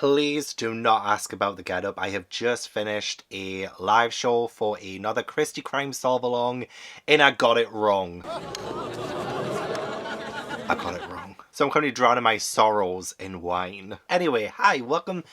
Please do not ask about the getup. I have just finished a live show for another Christie Crime Solve Along, and I got it wrong. I got it wrong. So I'm currently drowning my sorrows in wine. Anyway, hi, welcome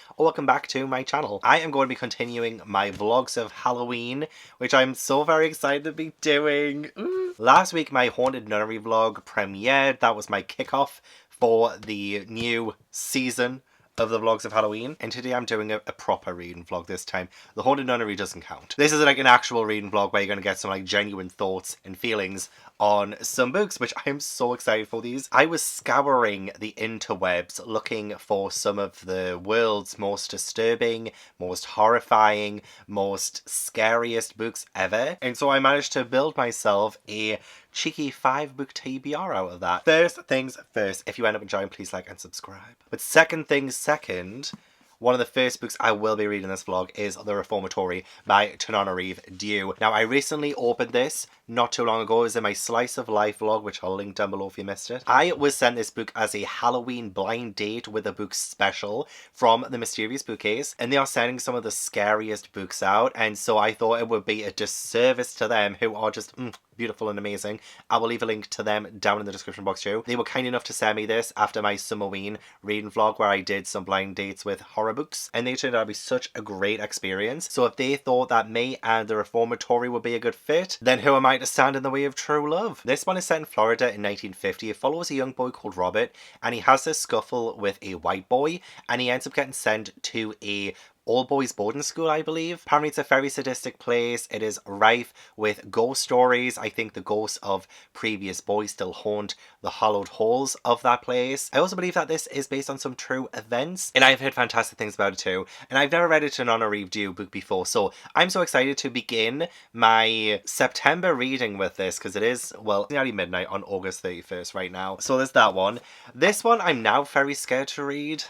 back to my channel. I am going to be continuing my vlogs of Halloween, which I'm so very excited to be doing. Ooh. Last week my Haunted Nunnery vlog premiered. That was my kickoff for the new season of the vlogs of Halloween, and today I'm doing a proper reading vlog this time. The Haunted Nunnery doesn't count. This is like an actual reading vlog where you're going to get some like genuine thoughts and feelings on some books, which I am so excited for these. I was scouring the interwebs looking for some of the world's most disturbing, most horrifying, most scariest books ever, and so I managed to build myself a cheeky 5-book TBR out of that. First things first, if you end up enjoying, please like and subscribe. But second things second, one of the first books I will be reading in this vlog is The Reformatory by Tananarive Due. Now, I recently opened this not too long ago. It was in my Slice of Life vlog, which I'll link down below if you missed it. I was sent this book as a Halloween blind date with a book special from the Mysterious Bookcase, and they are sending some of the scariest books out, and so I thought it would be a disservice to them, who are just beautiful and amazing. I will leave a link to them down in the description box too. They were kind enough to send me this after my Summerween reading vlog where I did some blind dates with horror books, and they turned out to be such a great experience. So if they thought that me and The Reformatory would be a good fit, then who am I to stand in the way of true love? This one is set in Florida in 1950. It follows a young boy called Robert, and he has this scuffle with a white boy, and he ends up getting sent to a all-boys boarding school, I believe. Apparently it's a very sadistic place. It is rife with ghost stories. I think the ghosts of previous boys still haunt the hollowed halls of that place. I also believe that this is based on some true events, and I've heard fantastic things about it too. And I've never read a Tananarive Due book before, so I'm so excited to begin my September reading with this, because it is, well, nearly midnight on August 31st right now. So there's that one. This one I'm now very scared to read.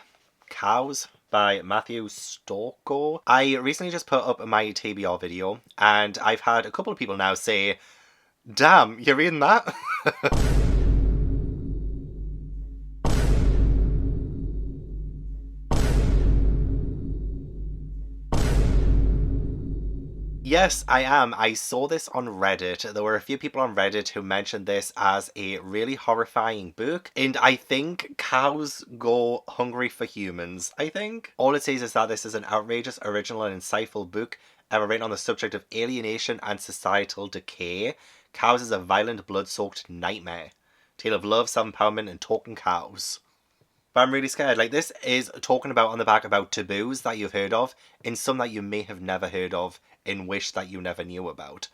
Cows by Matthew Stokoe. I recently just put up my TBR video, and I've had a couple of people now say, damn, you're reading that? Yes, I am. I saw this on Reddit. There were a few people on Reddit who mentioned this as a really horrifying book, and I think cows go hungry for humans, I think. All it says is that this is an outrageous, original, and insightful book ever written on the subject of alienation and societal decay. Cows is a violent, blood-soaked nightmare. Tale of love, self-empowerment, and talking cows. But I'm really scared. Like, this is talking about on the back about taboos that you've heard of, and some that you may have never heard of, and wish that you never knew about.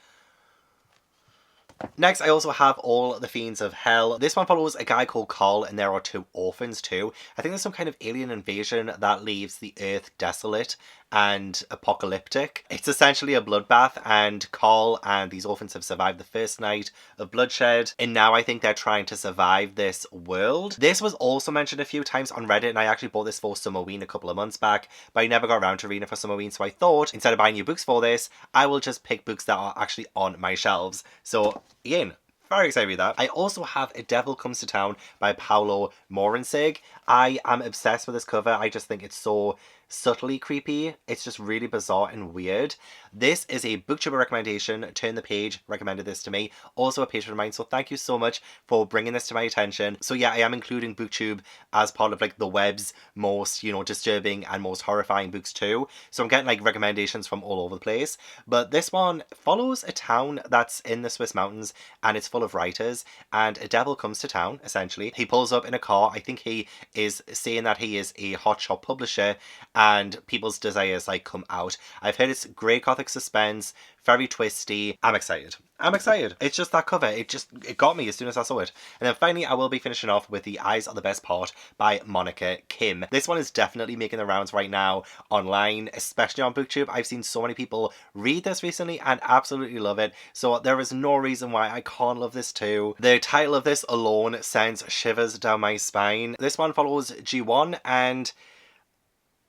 Next, I also have All the Fiends of Hell. This one follows a guy called Carl, and there are 2 orphans too. I think there's some kind of alien invasion that leaves the earth desolate and apocalyptic. It's essentially a bloodbath, and Carl and these orphans have survived the first night of bloodshed, and now I think they're trying to survive this world. This was also mentioned a few times on Reddit, and I actually bought this for Summerween a couple of months back, but I never got around to reading it for Summerween, so I thought, instead of buying new books for this, I will just pick books that are actually on my shelves. So, again, very excited with that. I also have A Devil Comes to Town by Paolo Maurensig. I am obsessed with this cover. I just think it's so subtly creepy. It's just really bizarre and weird. This is a booktuber recommendation. Turn the Page recommended this to me. Also a patron of mine, so thank you so much for bringing this to my attention. So yeah, I am including booktube as part of like the web's most, you know, disturbing and most horrifying books too. So I'm getting like recommendations from all over the place. But this one follows a town that's in the Swiss mountains, and it's full of writers, and a devil comes to town, essentially. He pulls up in a car. I think he is saying that he is a hotshot publisher, and people's desires like come out. I've heard it's great gothic suspense, very twisty. I'm excited. I'm excited. It's just that cover. It got me as soon as I saw it. And then finally, I will be finishing off with The Eyes Are the Best Part by Monika Kim. This one is definitely making the rounds right now online, especially on BookTube. I've seen so many people read this recently and absolutely love it. So there is no reason why I can't love this too. The title of this alone sends shivers down my spine. This one follows G1, and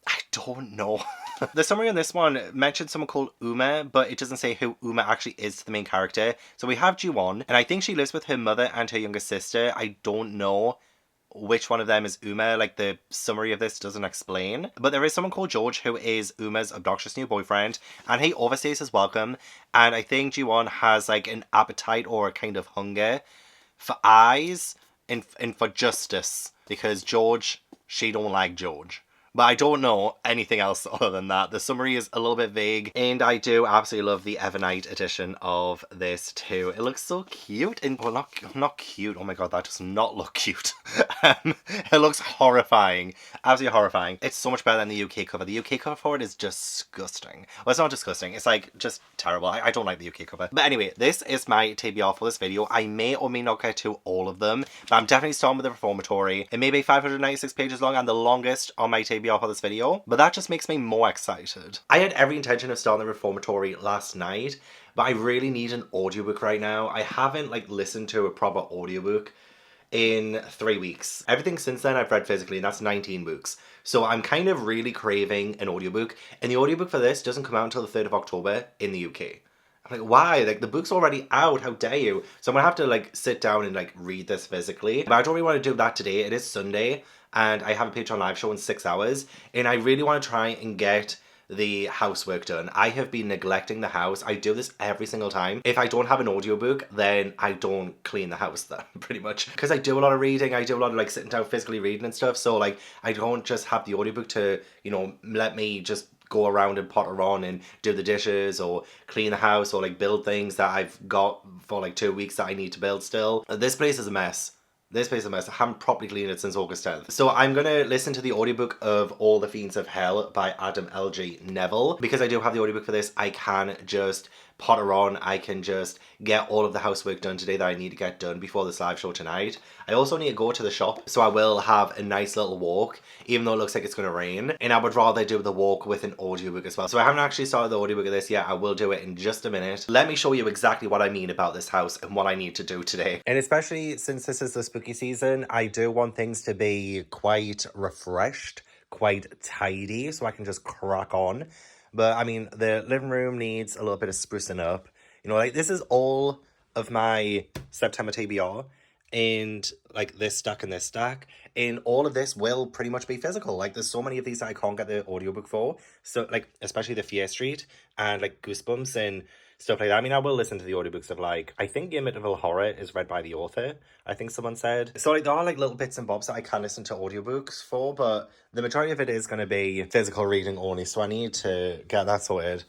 I don't know. The summary on this one mentions someone called Uma, but it doesn't say who Uma actually is to the main character. So we have G1, and I think she lives with her mother and her younger sister. I don't know which one of them is Uma. Like, the summary of this doesn't explain. But there is someone called George who is Uma's obnoxious new boyfriend, and he overstays his welcome. And I think Ji-won has, like, an appetite or a kind of hunger for eyes and for justice. Because George, she don't like George. But I don't know anything else other than that. The summary is a little bit vague. And I do absolutely love the Evernight edition of this too. It looks so cute. And, well, not cute. Oh my god, that does not look cute. It looks horrifying. Absolutely horrifying. It's so much better than the UK cover. The UK cover for it is disgusting. Well, it's not disgusting. It's like just terrible. I don't like the UK cover. But anyway, this is my TBR for this video. I may or may not get to all of them. But I'm definitely starting with the Reformatory. It may be 596 pages long and the longest on my TBR for this video, but that just makes me more excited. I had every intention of starting the Reformatory last night, but I really need an audiobook right now. I haven't like listened to a proper audiobook in 3 weeks. Everything since then I've read physically, and that's 19 books. So I'm kind of really craving an audiobook, and the audiobook for this doesn't come out until the 3rd of October in the UK. I'm like, why? Like, the book's already out, how dare you? So I'm gonna have to like sit down and like read this physically. But I don't really want to do that today. It is Sunday, and I have a Patreon live show in 6 hours, and I really want to try and get the housework done. I have been neglecting the house. I do this every single time. If I don't have an audiobook, then I don't clean the house then, pretty much. Because I do a lot of reading, I do a lot of like sitting down physically reading and stuff, so like I don't just have the audiobook to, you know, let me just go around and potter on and do the dishes or clean the house or like build things that I've got for like 2 weeks that I need to build still. This place is a mess. This place is a mess. I haven't properly cleaned it since August 10th. So I'm going to listen to the audiobook of All the Fiends of Hell by Adam L.G. Nevill. Because I do have the audiobook for this, I can just potter on. I can just get all of the housework done today that I need to get done before this live show tonight. I also need to go to the shop, so I will have a nice little walk, even though it looks like it's going to rain. And I would rather do the walk with an audiobook as well. So I haven't actually started the audiobook of this yet. I will do it in just a minute. Let me show you exactly what I mean about this house and what I need to do today. And especially since this is the spooky season, I do want things to be quite refreshed, quite tidy, so I can just crack on. But I mean, the living room needs a little bit of sprucing up. You know, like this is all of my September TBR, and like this stack and this stack, and all of this will pretty much be physical. Like there's so many of these that I can't get the audiobook for, so like especially the Fear Street and like Goosebumps and stuff like that. I mean, I will listen to the audiobooks of like, I think Amityville Horror is read by the author, I think someone said. So like there are like little bits and bobs that I can listen to audiobooks for, but the majority of it is going to be physical reading only, so I need to get that sorted.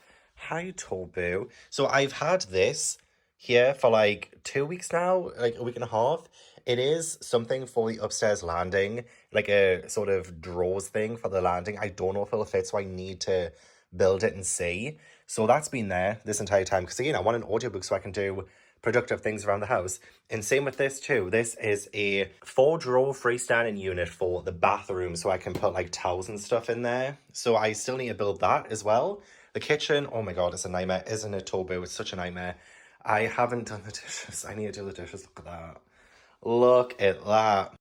Hi Tobu. So I've had this here for like 2 weeks now, like a week and a half. It is something for the upstairs landing, like a sort of drawers thing for the landing. I don't know if it'll fit, so I need to build it and see. So that's been there this entire time, because again, I want an audiobook so I can do productive things around the house. And same with this too. This is a 4-drawer freestanding unit for the bathroom, so I can put like towels and stuff in there. So I still need to build that as well. The kitchen, oh my god, it's a nightmare, isn't it, Tobu? It's such a nightmare. I haven't done the dishes. I need to do the dishes. Look at that. Look at that.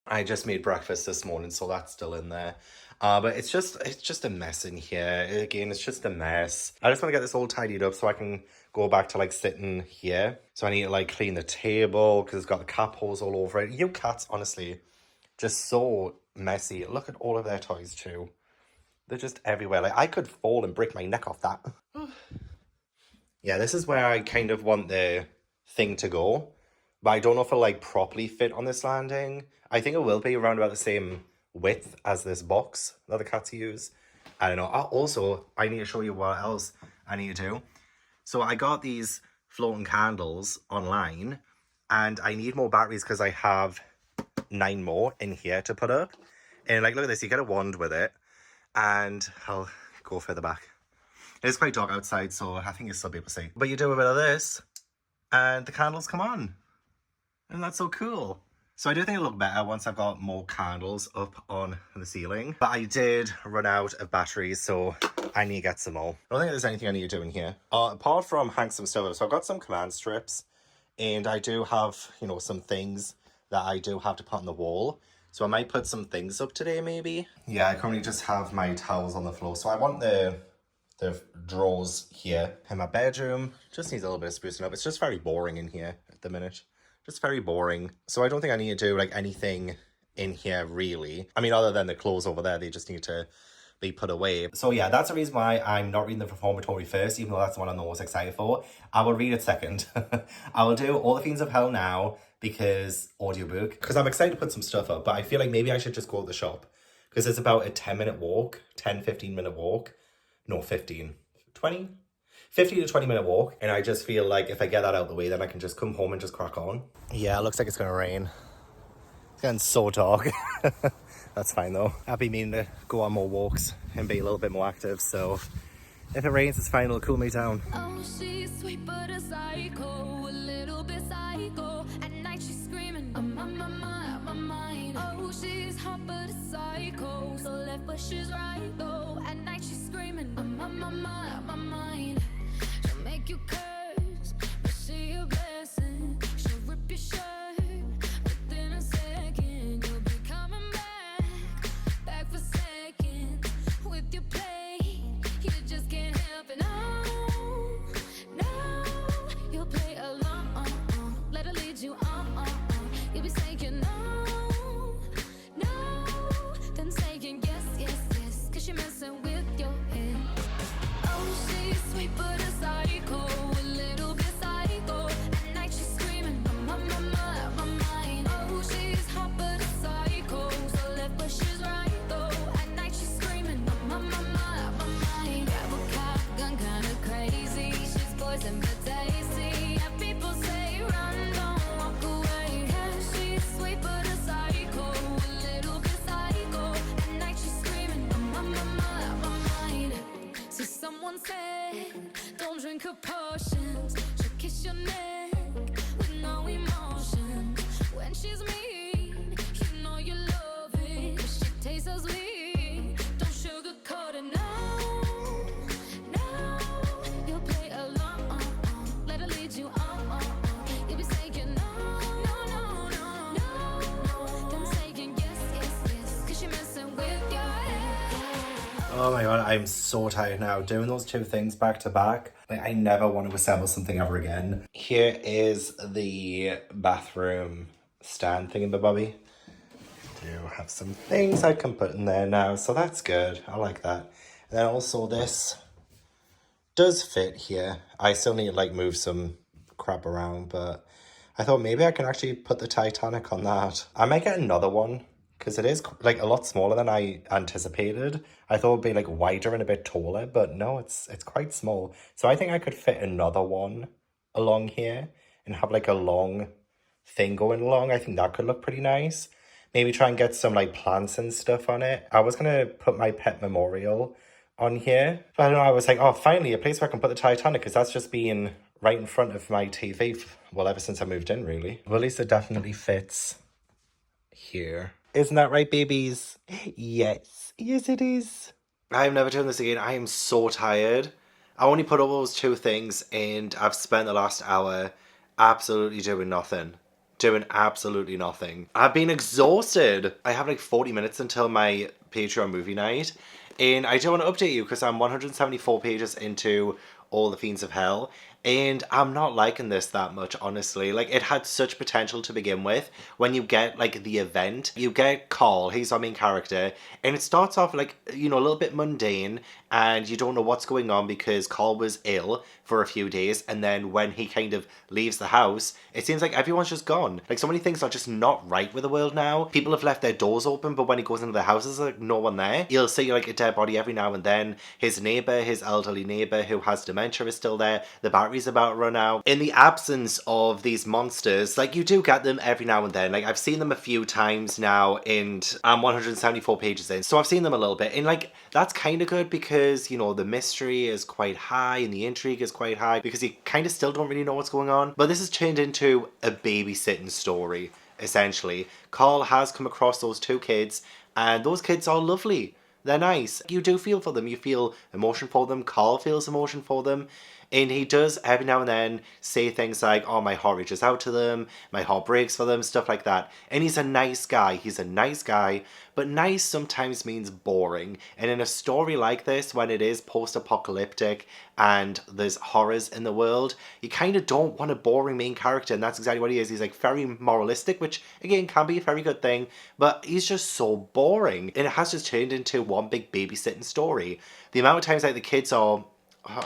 I just made breakfast this morning, so that's still in there. But it's just a mess in here. Again, it's just a mess. I just want to get this all tidied up so I can go back to like sitting here. So I need to like clean the table because it's got the cat holes all over it. You cats, honestly, just so messy. Look at all of their toys too. They're just everywhere. Like I could fall and break my neck off that. Yeah, this is where I kind of want the thing to go. But I don't know if it'll like properly fit on this landing. I think it will be around about the same width as this box that the cats use. I don't know. Also, I need to show you what else I need to do. So I got these floating candles online, and I need more batteries because I have 9 more in here to put up. And like, look at this, you get a wand with it, and I'll go further back. It's quite dark outside, so I think you'll still be able to see. But you do a bit of this, and the candles come on. And that's so cool. So I do think it'll look better once I've got more candles up on the ceiling. But I did run out of batteries, so I need to get some more. I don't think there's anything I need to do in here. Apart from hang some stuff up. So I've got some command strips. And I do have, you know, some things that I do have to put on the wall. So I might put some things up today, maybe. Yeah, I currently just have my towels on the floor. So I want the drawers here in my bedroom. Just needs a little bit of sprucing up. It's just very boring in here at the minute. Just very boring. So I don't think I need to do like anything in here really. I mean, other than the clothes over there, they just need to be put away. So yeah, that's the reason why I'm not reading the Reformatory first, even though that's the one I'm the most excited for. I will read it second. I will do All the Fiends of Hell now because audiobook. Because I'm excited to put some stuff up, but I feel like maybe I should just go to the shop. Because it's about a 10-minute walk, 15-minute walk. No, 15 to 20 minute walk, and I just feel like if I get that out of the way, then I can just come home and just crack on. Yeah, it looks like it's gonna rain. It's getting so dark. That's fine though. I've been meaning to go on more walks and be a little bit more active, so if it rains, it's fine, it'll cool me down. Oh, she's sweet but a psycho, a little bit psycho. At night she's screaming, I'm on my mind. Oh, she's hot but a psycho, so left but she's right though. At night she's screaming, I'm on my mind. She'll make you curse, but she a blessing. She'll rip your shirt within a second. You'll be coming back for seconds with your play. You just can't help it. No, you'll play along. Let her lead you on. You'll be saying no, then saying yes, 'cause you're messing with your head. Oh, she's sweet but a psycho, a little bit psycho. At night she's screaming, I'm on my mind. Oh, she's hot but a psycho, so left but she's right though. At night she's screaming, I'm on my mind. Grab a cop gun, kinda crazy. She's poison but tasty. And people say run, don't walk away. Yeah, she's sweet but a psycho, a little bit psycho. At night she's screaming, I'm on my mind. See, someone said, don't drink her potions. She'll kiss your neck with no emotion. When she's mean, you know you love it. She tastes so sweet, don't sugarcoat it. No, you'll play along. Let her lead you on. You'll be saying no, then saying yes, 'cause you're messing with your head. Oh my god, I'm so tired now. Doing those two things back to back. Like, I never want to assemble something ever again. Here is the bathroom stand thingamabobby. Do have some things I can put in there now, so that's good. I like that. And then also this does fit here. I still need to like move some crap around, but I thought maybe I can actually put the Titanic on that. I might get another one because it is like a lot smaller than I anticipated. I thought it'd be like wider and a bit taller, but no, it's quite small. So I think I could fit another one along here and have like a long thing going along. I think that could look pretty nice. Maybe try and get some like plants and stuff on it. I was gonna put my pet memorial on here, but I don't know, I was like, oh, finally a place where I can put the Titanic, because that's just been right in front of my TV, well, ever since I moved in, really. Well, at least it definitely fits here. Isn't that right, babies? Yes it is. I've never done this again. I am so tired. I only put up those two things and I've spent the last hour absolutely doing nothing. Doing absolutely nothing. I've been exhausted. I have like 40 minutes until my Patreon movie night. And I do want to update you because I'm 174 pages into All the Fiends of Hell. And I'm not liking this that much, honestly. Like, it had such potential to begin with. When you get, like, the event, you get Carl, he's our main character, and it starts off, like, you know, a little bit mundane, and you don't know what's going on because Carl was ill for a few days, and then when he kind of leaves the house, it seems like everyone's just gone. Like, so many things are just not right with the world now. People have left their doors open, but when he goes into the house, there's, like, no one there. You'll see, like, a dead body every now and then. His neighbour, his elderly neighbour who has dementia is still there. The battery's about to run out. In the absence of these monsters, like, you do get them every now and then. Like, I've seen them a few times now, and I'm 174 pages in, so I've seen them a little bit, and like, that's kind of good because, you know, the mystery is quite high and the intrigue is quite high because you kind of still don't really know what's going on. But this has turned into a babysitting story, essentially. Carl has come across those two kids, and those kids are lovely. They're nice. You do feel for them. You feel emotion for them. Carl feels emotion for them. And he does every now and then say things like, oh, my heart reaches out to them, my heart breaks for them, stuff like that. And he's a nice guy. He's a nice guy. But nice sometimes means boring. And in a story like this, when it is post-apocalyptic and there's horrors in the world, you kind of don't want a boring main character. And that's exactly what he is. He's like very moralistic, which again can be a very good thing. But he's just so boring. And it has just turned into one big babysitting story. The amount of times like the kids are...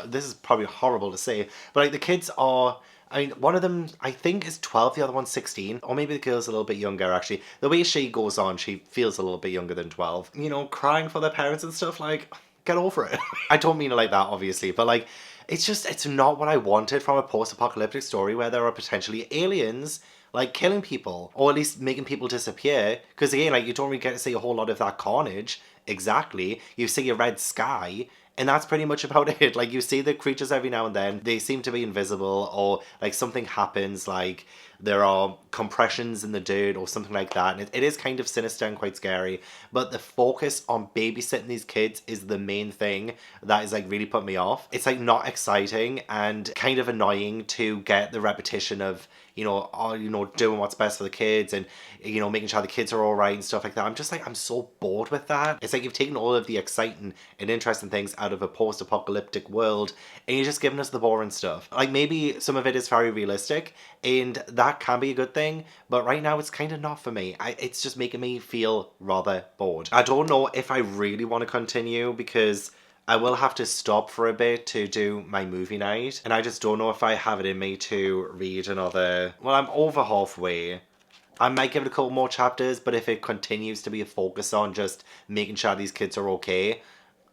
this is probably horrible to say, but like the kids are... I mean, one of them, I think, is 12, the other one's 16. Or maybe the girl's a little bit younger, actually. The way she goes on, she feels a little bit younger than 12. You know, crying for their parents and stuff, like, get over it. I don't mean it like that, obviously, but like, it's not what I wanted from a post-apocalyptic story where there are potentially aliens, like, killing people. Or at least making people disappear. Because again, like, you don't really get to see a whole lot of that carnage, exactly. You see a red sky, and that's pretty much about it. Like, you see the creatures every now and then. They seem to be invisible, or like something happens, like there are compressions in the dirt or something like that. And it is kind of sinister and quite scary. But the focus on babysitting these kids is the main thing that is like really put me off. It's like not exciting and kind of annoying to get the repetition of, doing what's best for the kids and, making sure the kids are all right and stuff like that. I'm just like, I'm so bored with that. It's like you've taken all of the exciting and interesting things out of a post-apocalyptic world and you're just giving us the boring stuff. Like, maybe some of it is very realistic and that can be a good thing, but right now it's kind of not for me. It's just making me feel rather bored. I don't know if I really want to continue because I will have to stop for a bit to do my movie night. And I just don't know if I have it in me to read another... Well, I'm over halfway. I might give it a couple more chapters, but if it continues to be a focus on just making sure these kids are okay,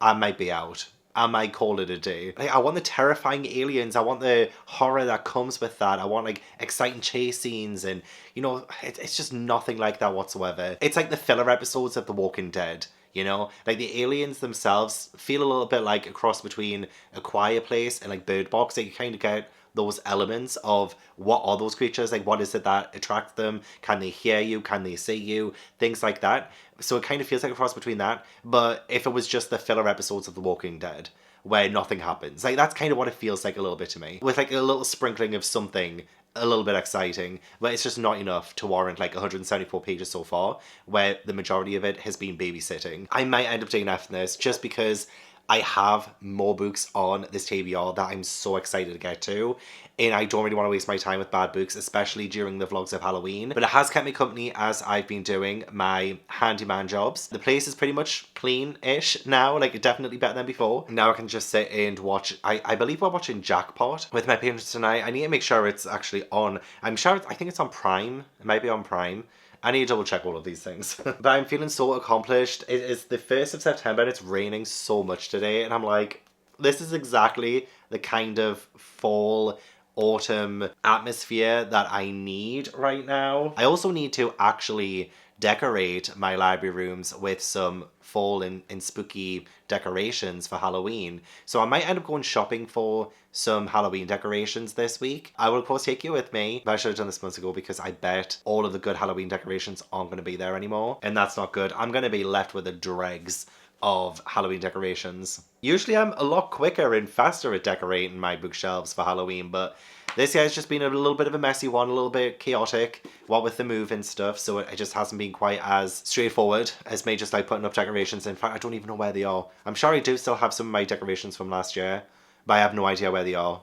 I might be out. I might call it a day. Like, I want the terrifying aliens. I want the horror that comes with that. I want like exciting chase scenes and, it's just nothing like that whatsoever. It's like the filler episodes of The Walking Dead. Like the aliens themselves feel a little bit like a cross between A Quiet Place and like Bird Box. Like you kind of get those elements of what are those creatures, like what is it that attracts them, can they hear you, can they see you, things like that. So it kind of feels like a cross between that, but if it was just the filler episodes of The Walking Dead where nothing happens, like that's kind of what it feels like a little bit to me, with like a little sprinkling of something a little bit exciting, but it's just not enough to warrant like 174 pages so far, where the majority of it has been babysitting. I might end up doing after this just because I have more books on this TBR that I'm so excited to get to, and I don't really want to waste my time with bad books, especially during the vlogs of Halloween. But it has kept me company as I've been doing my handyman jobs. The place is pretty much clean-ish now, like definitely better than before. Now I can just sit and watch, I believe we're watching Jackpot with my parents tonight. I need to make sure it's actually on. I think it's on Prime. It might be on Prime. I need to double check all of these things. But I'm feeling so accomplished. It is the 1st of September and it's raining so much today. And I'm like, this is exactly the kind of fall, autumn atmosphere that I need right now. I also need to actually decorate my library rooms with some fall and spooky decorations for Halloween. So I might end up going shopping for some Halloween decorations this week. I will of course take you with me, but I should have done this months ago because I bet all of the good Halloween decorations aren't going to be there anymore. And that's not good. I'm going to be left with the dregs of Halloween decorations. Usually I'm a lot quicker and faster at decorating my bookshelves for Halloween, but this year has just been a little bit of a messy one, a little bit chaotic, what with the move and stuff, so it just hasn't been quite as straightforward as me just like putting up decorations. In fact, I don't even know where they are. I'm sure I do still have some of my decorations from last year, but I have no idea where they are.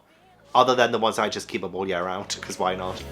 Other than the ones I just keep up all year round, because why not?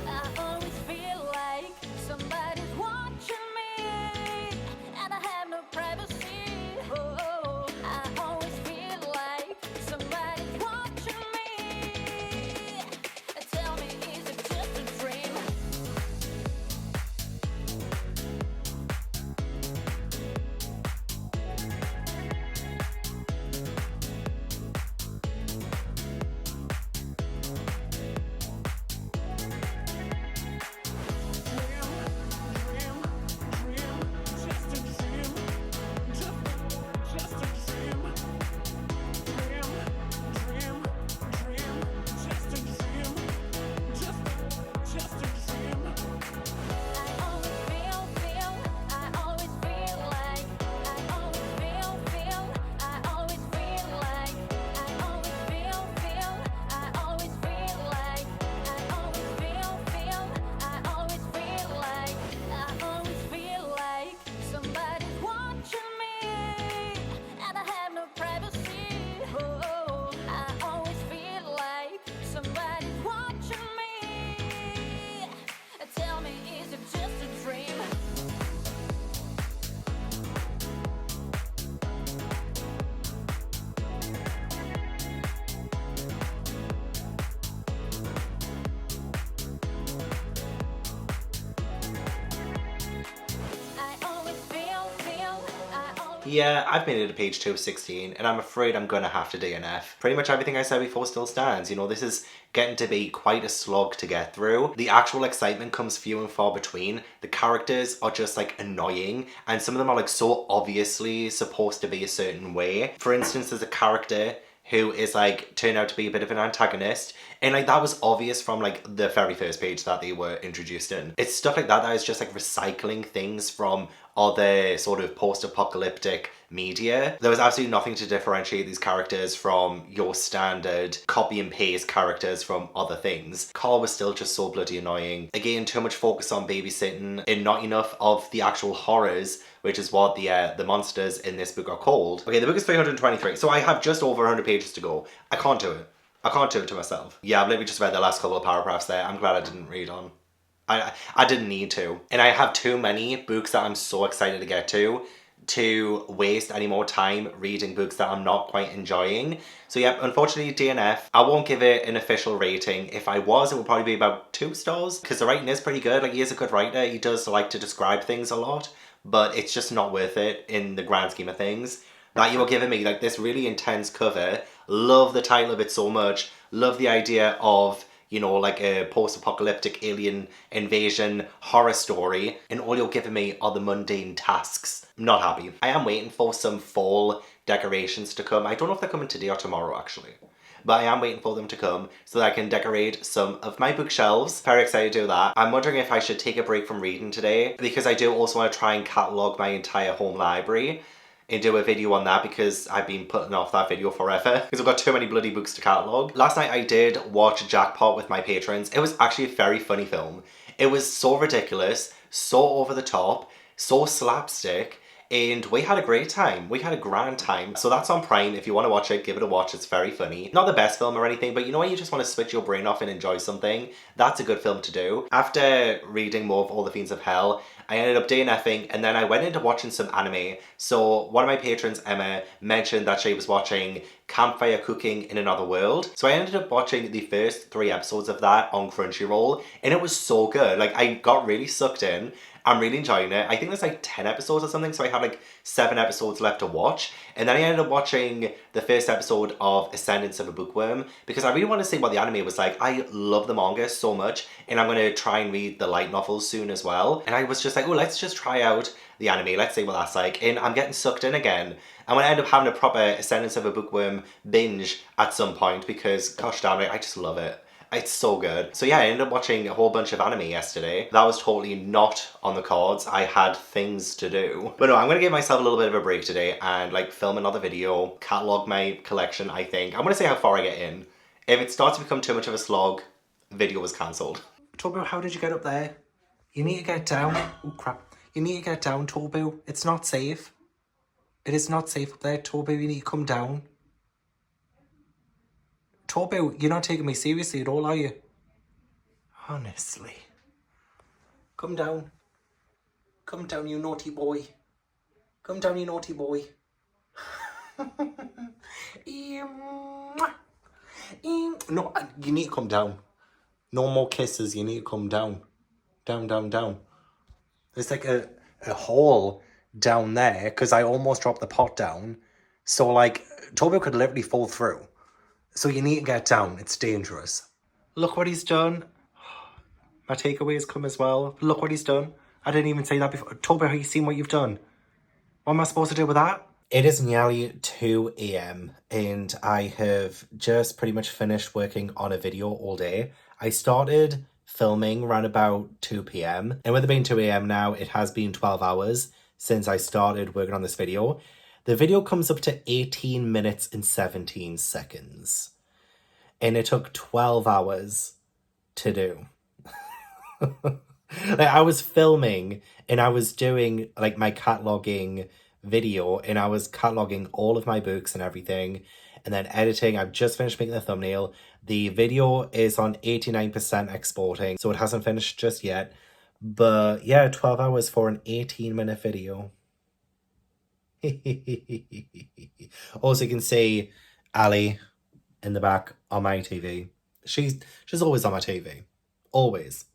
Yeah, I've made it to page 216, and I'm afraid I'm gonna have to DNF. Pretty much everything I said before still stands. You know, this is getting to be quite a slog to get through. The actual excitement comes few and far between. The characters are just like annoying, and some of them are like so obviously supposed to be a certain way. For instance, there's a character who is like turned out to be a bit of an antagonist, and like that was obvious from like the very first page that they were introduced in. It's stuff like that is just like recycling things from other sort of post-apocalyptic media. There was absolutely nothing to differentiate these characters from your standard copy and paste characters from other things. Carl was still just so bloody annoying. Again, too much focus on babysitting and not enough of the actual horrors, which is what the monsters in this book are called. Okay, the book is 323, so I have just over 100 pages to go. I can't do it. I can't do it to myself. Yeah, I've literally just read the last couple of paragraphs there. I'm glad I didn't read on. I didn't need to. And I have too many books that I'm so excited to get to waste any more time reading books that I'm not quite enjoying. So yeah, unfortunately DNF. I won't give it an official rating. If I was, it would probably be about 2 stars, because the writing is pretty good. Like, he is a good writer. He does like to describe things a lot, but it's just not worth it in the grand scheme of things. That you were giving me like this really intense cover. Love the title of it so much. Love the idea of, you know, like a post-apocalyptic alien invasion horror story, and all you're giving me are the mundane tasks. I'm not happy. I am waiting for some fall decorations to come. I don't know if they're coming today or tomorrow actually, but I am waiting for them to come so that I can decorate some of my bookshelves. Very excited to do that. I'm wondering if I should take a break from reading today, because I do also want to try and catalogue my entire home library and do a video on that, because I've been putting off that video forever because I've got too many bloody books to catalogue. Last night I did watch Jackpot with my patrons. It was actually a very funny film. It was so ridiculous, so over the top, so slapstick, and we had a great time. We had a grand time. So that's on Prime. If you want to watch it, give it a watch. It's very funny. Not the best film or anything, but you know when you just want to switch your brain off and enjoy something? That's a good film to do. After reading more of All the Fiends of Hell, I ended up DNFing, and then I went into watching some anime. So one of my patrons, Emma, mentioned that she was watching Campfire Cooking in Another World. So I ended up watching the first 3 episodes of that on Crunchyroll, and it was so good. Like, I got really sucked in. I'm really enjoying it. I think there's like 10 episodes or something, so I had like 7 episodes left to watch. And then I ended up watching the first episode of Ascendance of a Bookworm, because I really want to see what the anime was like. I love the manga so much, and I'm going to try and read the light novels soon as well. And I was just like, oh, let's just try out the anime. Let's see what that's like. And I'm getting sucked in again. I'm going to end up having a proper Ascendance of a Bookworm binge at some point, because gosh damn it, I just love it. It's so good. So yeah, I ended up watching a whole bunch of anime yesterday. That was totally not on the cards. I had things to do. But no, I'm gonna give myself a little bit of a break today and like film another video, catalog my collection, I think. I'm gonna see how far I get in. If it starts to become too much of a slog, video was cancelled. Tobu, how did you get up there? You need to get down. Oh crap. You need to get down, Tobu. It's not safe. It is not safe up there, Tobu. You need to come down. Tobu, you're not taking me seriously at all, are you? Honestly. Come down. Come down, you naughty boy. Come down, you naughty boy. No, you need to come down. No more kisses, you need to come down. Down, down, down. There's like a hole down there, because I almost dropped the pot down. So like, Tobu could literally fall through. So you need to get down. It's dangerous. Look what he's done. My takeaways come as well. Look what he's done. I didn't even say that before. Toby, have you seen what you've done? What am I supposed to do with that? It is nearly 2 a.m. and I have just pretty much finished working on a video all day. I started filming around about 2 p.m. and with it being 2 a.m. now, it has been 12 hours since I started working on this video. The video comes up to 18 minutes and 17 seconds. And it took 12 hours to do. Like, I was filming and I was doing like my cataloging video, and I was cataloging all of my books and everything, and then editing. I've just finished making the thumbnail. The video is on 89% exporting, so it hasn't finished just yet. But yeah, 12 hours for an 18-minute video. Also, you can see Allie in the back on my TV. She's always on my TV. Always.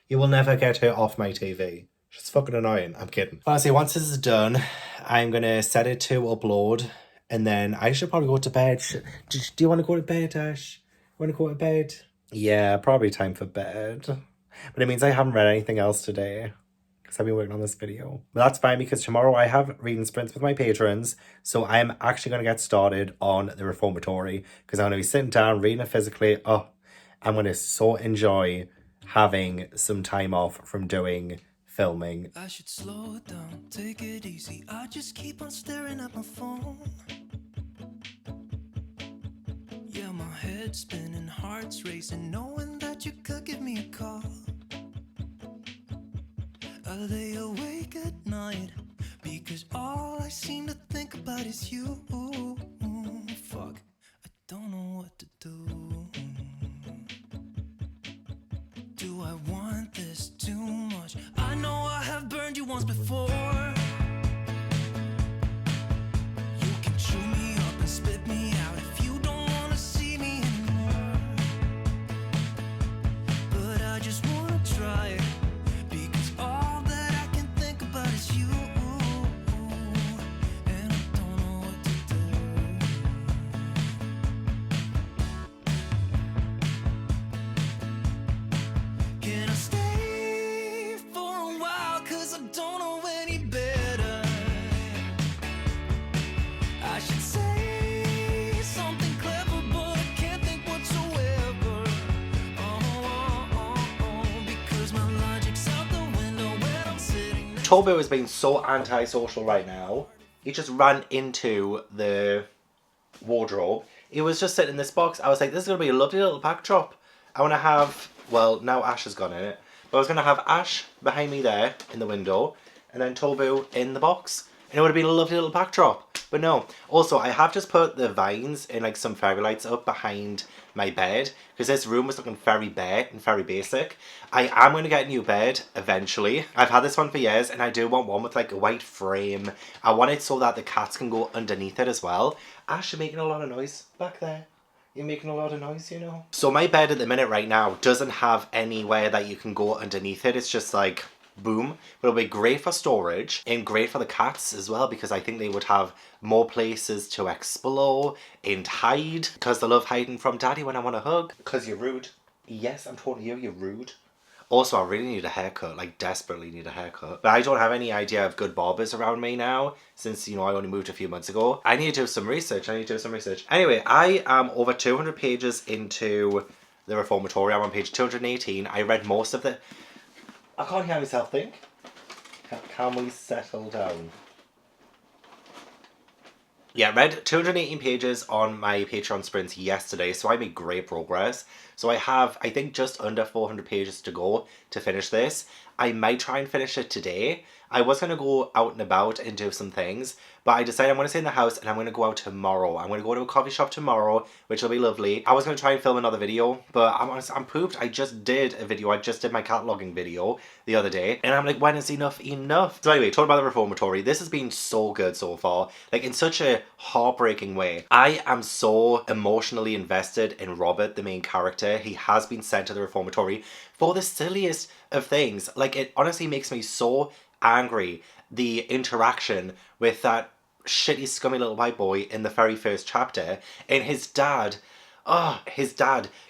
You will never get her off my TV. She's fucking annoying. I'm kidding. Honestly, once this is done, I'm gonna set it to upload, and then I should probably go to bed. Do you want to go to bed, Ash? Want to go to bed? Yeah, probably time for bed. But it means I haven't read anything else today because I've been working on this video. But that's fine because tomorrow I have reading sprints with my patrons, so I'm actually going to get started on the Reformatory because I'm going to be sitting down reading it physically. Oh, I'm going to so enjoy having some time off from doing filming. I should slow it down, take it easy. I just keep on staring at my phone. Yeah, my head's spinning, heart's racing, knowing that you could give me a call. I lay awake at night because all I seem to think about is you. Fuck, I don't know what to do. Do I want this too much? I know I have burned you once before. You can chew me up and spit me out if you don't want to see me anymore. But I just want to try it because all that I can think about is you. And I don't know what to do. Can I stay for a while? Cause I don't know any better. I should say something clever, but I can't think whatsoever. Because my logic's out the window when I'm sitting next. Tobo has been so antisocial right now. He just ran into the wardrobe. He was just sitting in this box. I was like, this is going to be a lovely little backdrop. I want to have, well, now Ash has gone in it. But I was going to have Ash behind me there in the window. And then Tobu in the box. And it would have been a lovely little backdrop. But no. Also, I have just put the vines and like some fairy lights up behind my bed. Because this room was looking very bare and very basic. I am going to get a new bed eventually. I've had this one for years and I do want one with like a white frame. I want it so that the cats can go underneath it as well. Ash, you're making a lot of noise back there. You're making a lot of noise, you know. So my bed at the minute right now doesn't have anywhere that you can go underneath it. It's just like, boom. But it'll be great for storage and great for the cats as well because I think they would have more places to explore and hide because they love hiding from daddy when I want a hug. Because you're rude. Yes, I'm talking to you, you're rude. Also, I really need a haircut, like desperately need a haircut. But I don't have any idea of good barbers around me now, since, you know, I only moved a few months ago. I need to do some research, Anyway, I am over 200 pages into the Reformatory. I'm on page 218. I read most of the... I can't hear myself think. Can we settle down? Yeah, read 218 pages on my Patreon sprints yesterday, so I made great progress. So I have, I think, just under 400 pages to go to finish this. I might try and finish it today. I was going to go out and about and do some things, but I decided I'm going to stay in the house and I'm going to go out tomorrow. I'm going to go to a coffee shop tomorrow, which will be lovely. I was going to try and film another video, but I'm pooped. I just did a video. I just did my cataloguing video the other day, and I'm like, when is enough enough? So anyway, talking about the Reformatory, this has been so good so far. Like, in such a heartbreaking way. I am so emotionally invested in Robert, the main character. He has been sent to the Reformatory for the silliest of things. Like, it honestly makes me so angry, the interaction with that shitty scummy little white boy in the very first chapter, and his dad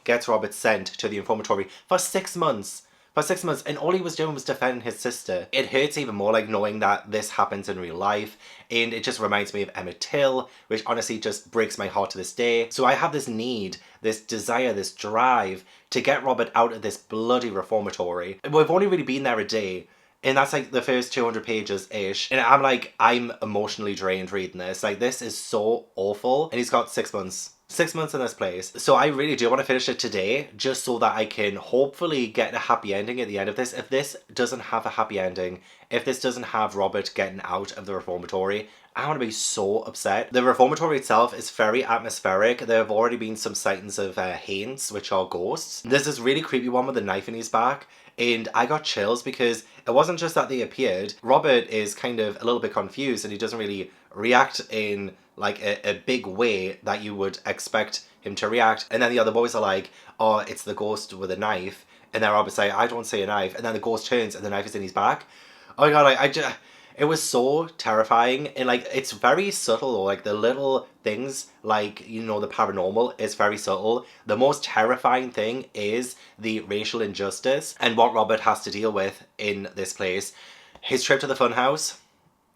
gets Robert sent to the Reformatory for 6 months. And all he was doing was defending his sister. It hurts even more, like, knowing that this happens in real life, and it just reminds me of Emmett Till, which honestly just breaks my heart to this day. So I have this need, this desire, this drive to get Robert out of this bloody Reformatory. We've only really been there a day, and that's like the first 200 pages-ish. And I'm emotionally drained reading this. Like, this is so awful. And he's got 6 months. 6 months in this place. So I really do want to finish it today, just so that I can hopefully get a happy ending at the end of this. If this doesn't have a happy ending, if this doesn't have Robert getting out of the Reformatory, I want to be so upset. The Reformatory itself is very atmospheric. There have already been some sightings of Fiends, which are ghosts. There's this really creepy one with a knife in his back, and I got chills because it wasn't just that they appeared. Robert is kind of a little bit confused and he doesn't really react in like a big way that you would expect him to react. And then the other boys are like, oh, it's the ghost with a knife. And then Robert's like, I don't see a knife. And then the ghost turns and the knife is in his back. Oh my god, I just, it was so terrifying, and like it's very subtle. Like the little things, like you know, the paranormal is very subtle. The most terrifying thing is the racial injustice and what Robert has to deal with in this place. His trip to the funhouse.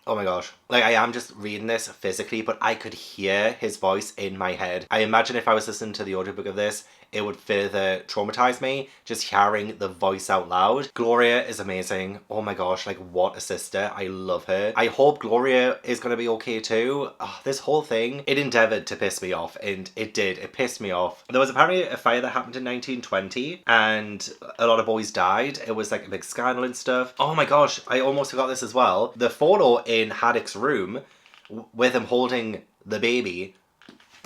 Oh my gosh. Like, I am just reading this physically, but I could hear his voice in my head. I imagine if I was listening to the audiobook of this, it would further traumatize me, just hearing the voice out loud. Gloria is amazing. Oh my gosh, like, what a sister. I love her. I hope Gloria is going to be okay too. Oh, this whole thing, it endeavored to piss me off, and it did. It pissed me off. There was apparently a fire that happened in 1920, and a lot of boys died. It was like a big scandal and stuff. Oh my gosh, I almost forgot this as well. The photo in Haddock's room with him holding the baby,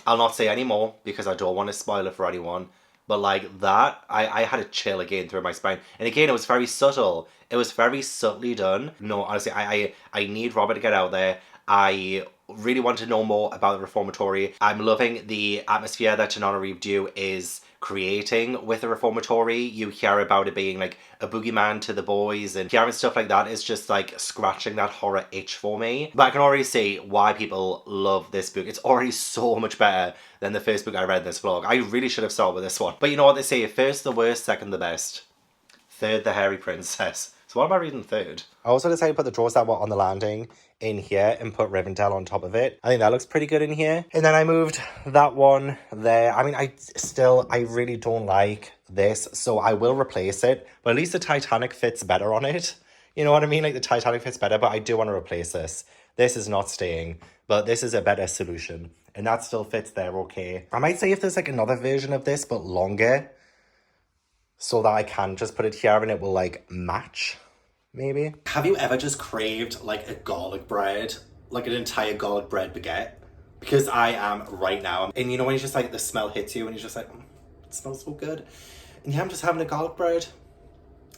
I'll not say any more because I don't want to spoil it for anyone. But like that, I had a chill again through my spine. And again, it was very subtle. It was very subtly done. No, honestly, I need Robert to get out there. I really want to know more about the Reformatory. I'm loving the atmosphere that Tananarive Due is creating with the Reformatory. You hear about it being like a boogeyman to the boys, and hearing stuff like that is just like scratching that horror itch for me. But I can already see why people love this book. It's already so much better than the first book I read in this vlog. I really should have started with this one. But you know what they say, first the worst, second the best. Third the hairy princess. So what am I reading third? I also decided to put the drawers that were on the landing in here and put Rivendell on top of it. I think that looks pretty good in here. And then I moved that one there. I mean, I really don't like this, so I will replace it. But at least the Titanic fits better on it. You know what I mean? Like the Titanic fits better, but I do want to replace this. This is not staying, but this is a better solution. And that still fits there okay. I might say if there's like another version of this, but longer, so that I can just put it here and it will like match. Maybe. Have you ever just craved like a garlic bread? Like an entire garlic bread baguette? Because I am right now. And you know when you just like the smell hits you and you're just like, it smells so good. And yeah, I'm just having a garlic bread.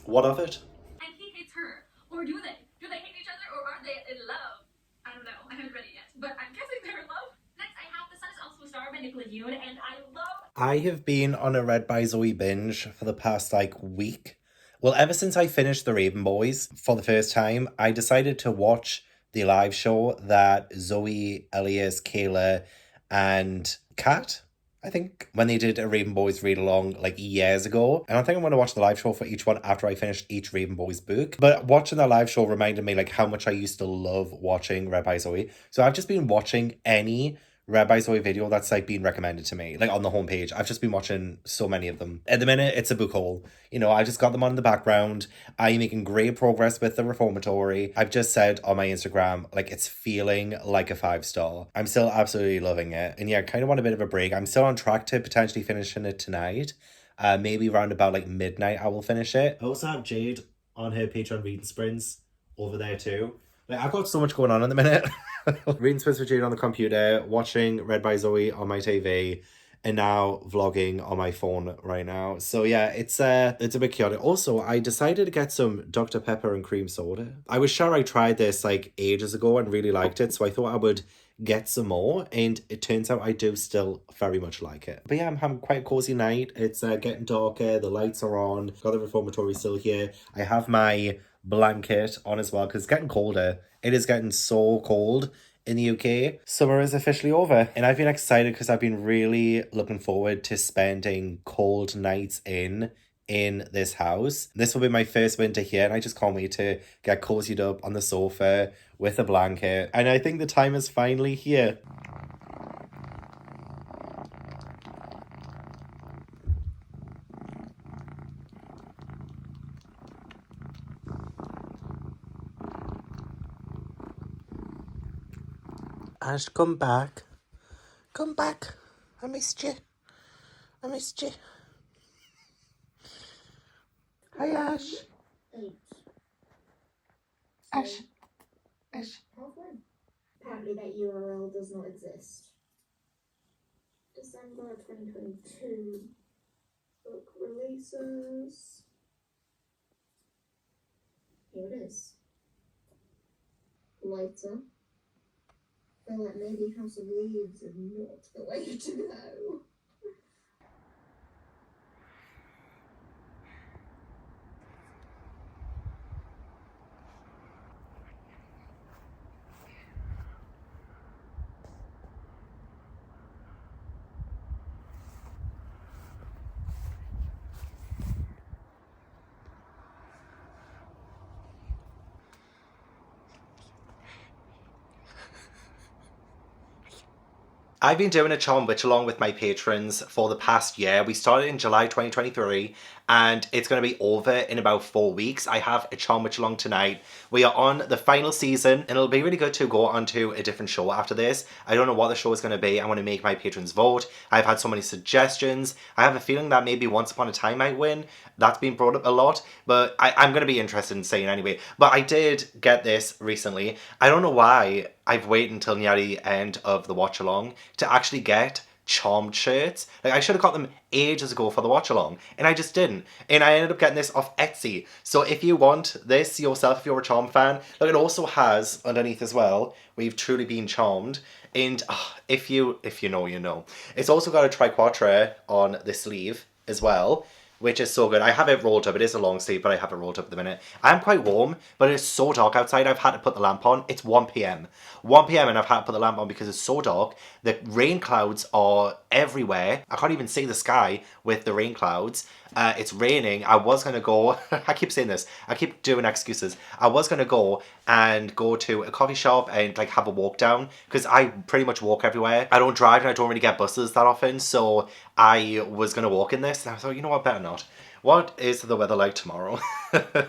What of it? And he hates her. Or do they? Do they hate each other or are they in love? I don't know. I haven't read it yet. But I'm guessing they're in love. Next I have The Sun is Also a Star by Nicola Yoon, and I love... I have been on a Read by Zoe binge for the past like week. Well, ever since I finished The Raven Boys for the first time, I decided to watch the live show that Zoe, Elias, Kayla, and Kat, I think, when they did a Raven Boys read along like years ago. And I think I'm going to watch the live show for each one after I finish each Raven Boys book. But watching that live show reminded me like how much I used to love watching Read by Zoe. So I've just been watching any Read by Zoe video that's like being recommended to me, like on the homepage. I've just been watching so many of them. At the minute, it's a book haul. You know, I just got them on in the background. I'm making great progress with the Reformatory. I've just said on my Instagram, like it's feeling like a 5-star. I'm still absolutely loving it. And yeah, I kind of want a bit of a break. I'm still on track to potentially finishing it tonight. Maybe around about like midnight, I will finish it. I also have Jade on her Patreon reading sprints over there too. Like, I've got so much going on in the minute. Reading sprints with Jade on the computer, watching Read by Zoe on my TV, and now vlogging on my phone right now. So yeah, it's a bit chaotic. Also, I decided to get some Dr. Pepper and cream soda. I was sure I tried this like ages ago and really liked it, so I thought I would get some more, and it turns out I do still very much like it. But yeah, I'm having quite a cozy night. It's getting darker, the lights are on, got the Reformatory still here. I have my blanket on as well because it's getting colder. It is getting so cold in the UK. Summer is officially over, and I've been excited because I've been really looking forward to spending cold nights in this house. This will be my first winter here, and I just can't wait to get cozied up on the sofa with a blanket. And I think the time is finally here. Ash, come back. Come back. I missed you. I missed you. Hi, Ash. Ash. Ash. Apparently that URL does not exist. December 2022. Book releases. Here it is. Later. Feel like maybe House of Leaves is not the way to go. I've been doing a Charm Witch along with my patrons for the past year. We started in July 2023 and it's going to be over in about 4 weeks. I have a Charm Witch along tonight. We are on the final season and it'll be really good to go on to a different show after this. I don't know what the show is going to be. I want to make my patrons vote. I've had so many suggestions. I have a feeling that maybe Once Upon a Time might win. That's been brought up a lot, but I'm going to be interested in saying anyway. But I did get this recently. I don't know why I've waited until near the end of the watch along to actually get Charmed shirts. Like, I should have got them ages ago for the watch along and I just didn't, and I ended up getting this off Etsy. So if you want this yourself, if you're a Charm fan, look, it also has underneath as well, we've truly been charmed. And if you know, you know. It's also got a triquatre on the sleeve as well, which is so good. I have it rolled up. It is a long sleeve, but I have it rolled up at the minute. I'm quite warm, but it's so dark outside. I've had to put the lamp on. It's 1 p.m. 1 p.m. and I've had to put the lamp on because it's so dark. The rain clouds are everywhere. I can't even see the sky with the rain clouds. It's raining. I was going to go... I keep saying this. I keep doing excuses. I was going to go to a coffee shop and like have a walk down because I pretty much walk everywhere. I don't drive and I don't really get buses that often. So I was going to walk in this and I thought, you know what, better not. What is the weather like tomorrow?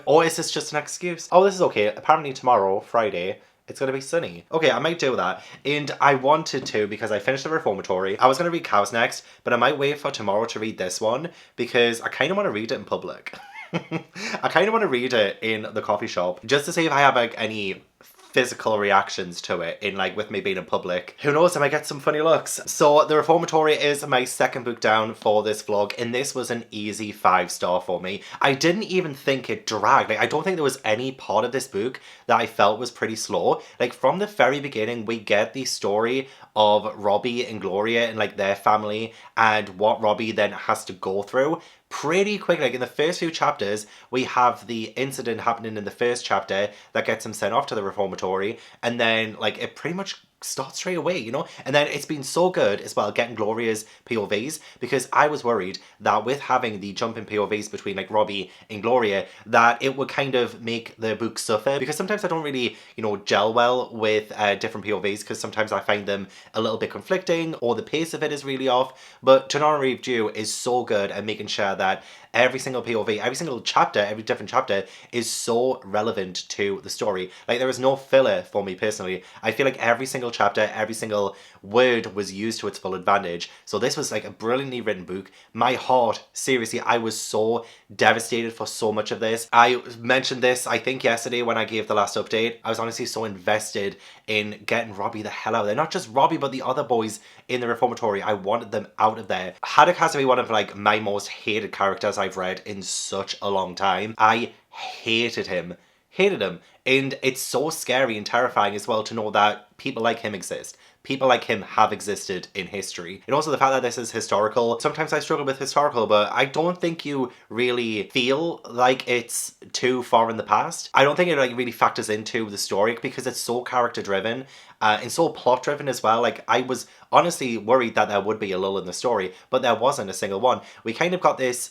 Or is this just an excuse? Oh, this is okay. Apparently tomorrow, Friday, it's going to be sunny. Okay, I might do that. And I wanted to because I finished the Reformatory. I was going to read Cows next, but I might wait for tomorrow to read this one because I kind of want to read it in public. I kind of want to read it in the coffee shop just to see if I have like any physical reactions to it in like with me being in public. Who knows, I might get some funny looks. So the Reformatory is my second book down for this vlog and this was an easy 5-star for me. I didn't even think it dragged. Like, I don't think there was any part of this book that I felt was pretty slow. Like, from the very beginning we get the story of Robbie and Gloria and like their family and what Robbie then has to go through pretty quick. Like, in the first few chapters we have the incident happening in the first chapter that gets him sent off to the Reformatory, and then like it pretty much starts straight away, you know. And then it's been so good as well getting Gloria's POVs, because I was worried that with having the jump in POVs between like Robbie and Gloria that it would kind of make the book suffer, because sometimes I don't really, you know, gel well with different POVs because sometimes I find them a little bit conflicting or the pace of it is really off. But Tananarive Due is so good at making sure that every single POV, every single chapter, every different chapter is so relevant to the story. Like, there is no filler for me personally. I feel like every single chapter, every single word was used to its full advantage. So this was like a brilliantly written book. My heart, seriously, I was so devastated for so much of this. I mentioned this, I think yesterday when I gave the last update. I was honestly so invested in getting Robbie the hell out of there. Not just Robbie, but the other boys in the Reformatory. I wanted them out of there. Haddock has to be one of like my most hated characters I've read in such a long time. I hated him. And it's so scary and terrifying as well to know that people like him exist. People like him have existed in history. And also the fact that this is historical. Sometimes I struggle with historical, but I don't think you really feel like it's too far in the past. I don't think it like really factors into the story because it's so character driven and so plot driven as well. Like, I was honestly worried that there would be a lull in the story, but there wasn't a single one. We kind of got this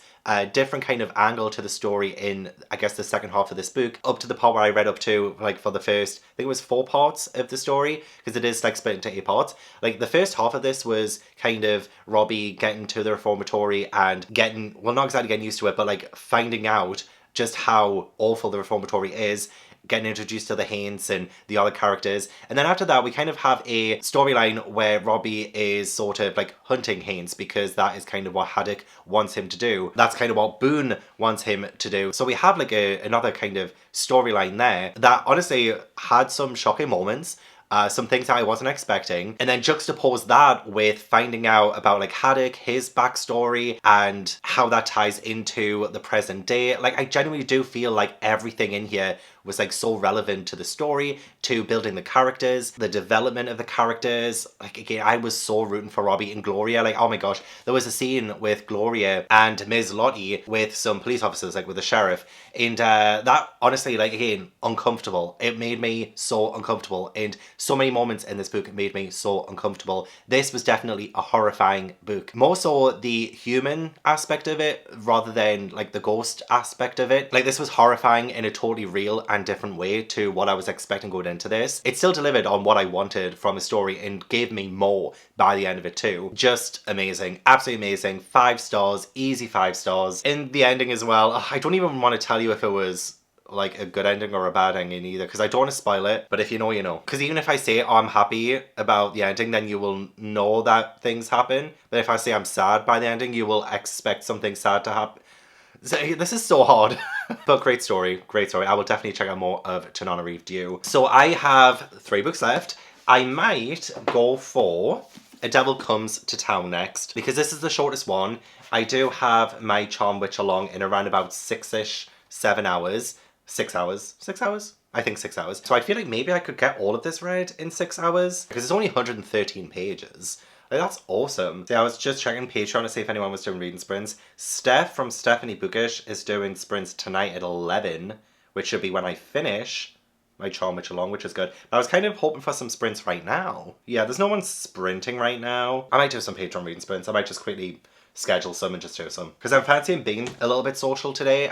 different kind of angle to the story in, I guess, the second half of this book, up to the part where I read up to, like, for the first, I think it was 4 parts of the story, because it is like split into 8 parts. Like, the first half of this was kind of Robbie getting to the Reformatory and getting, well, not exactly getting used to it, but like finding out just how awful the Reformatory is, getting introduced to the Fiends and the other characters. And then after that we kind of have a storyline where Robbie is sort of like hunting Fiends, because that is kind of what Haddock wants him to do. That's kind of what Boone wants him to do. So we have like another kind of storyline there that honestly had some shocking moments. Some things that I wasn't expecting, and then juxtapose that with finding out about like Haddock, his backstory, and how that ties into the present day. Like, I genuinely do feel like everything in here was like so relevant to the story, to building the characters, the development of the characters. Like, again, I was so rooting for Robbie and Gloria. Like, oh my gosh, there was a scene with Gloria and Ms. Lottie with some police officers, like with the sheriff, and that honestly, like, again, uncomfortable. It made me so uncomfortable, and so many moments in this book made me so uncomfortable. This was definitely a horrifying book. More so the human aspect of it rather than like the ghost aspect of it. Like, this was horrifying in a totally real and different way to what I was expecting going into this. It still delivered on what I wanted from a story and gave me more by the end of it too. Just amazing. Absolutely amazing. 5 stars. Easy 5 stars. In the ending as well, I don't even want to tell you if it was like a good ending or a bad ending either, because I don't want to spoil it, but if you know, you know. Because even if I say, oh, I'm happy about the ending, then you will know that things happen. But if I say I'm sad by the ending, you will expect something sad to happen. So, this is so hard. But great story, great story. I will definitely check out more of Tananarive Due. So I have 3 books left. I might go for A Devil Comes to Town next, because this is the shortest one. I do have my Charm Witch along in around about 6-ish, 7 hours. 6 hours? 6 hours? I think 6 hours. So I feel like maybe I could get all of this read in 6 hours, because it's only 113 pages. Like, that's awesome. See, I was just checking Patreon to see if anyone was doing reading sprints. Steph from Stephanie Bookish is doing sprints tonight at 11, which should be when I finish my Charm Witch along, which is good. But I was kind of hoping for some sprints right now. Yeah, there's no one sprinting right now. I might do some Patreon reading sprints. I might just quickly schedule some and just do some. Because I'm fancying being a little bit social today.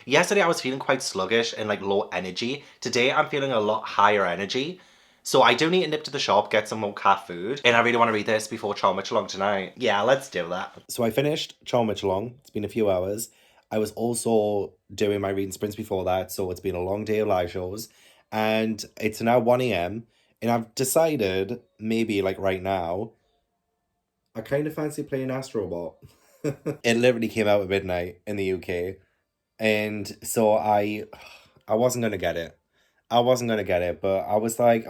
Yesterday I was feeling quite sluggish and like low energy. Today I'm feeling a lot higher energy. So I do need to nip to the shop, get some more cat food. And I really want to read this before Charm Witch along tonight. Yeah, let's do that. So I finished Charm Witch along. It's been a few hours. I was also doing my reading sprints before that. So it's been a long day of live shows. And it's now 1 a.m. And I've decided, maybe like right now, I kind of fancy playing Astrobot. It literally came out at midnight in the UK. And so I wasn't going to get it. But I was like,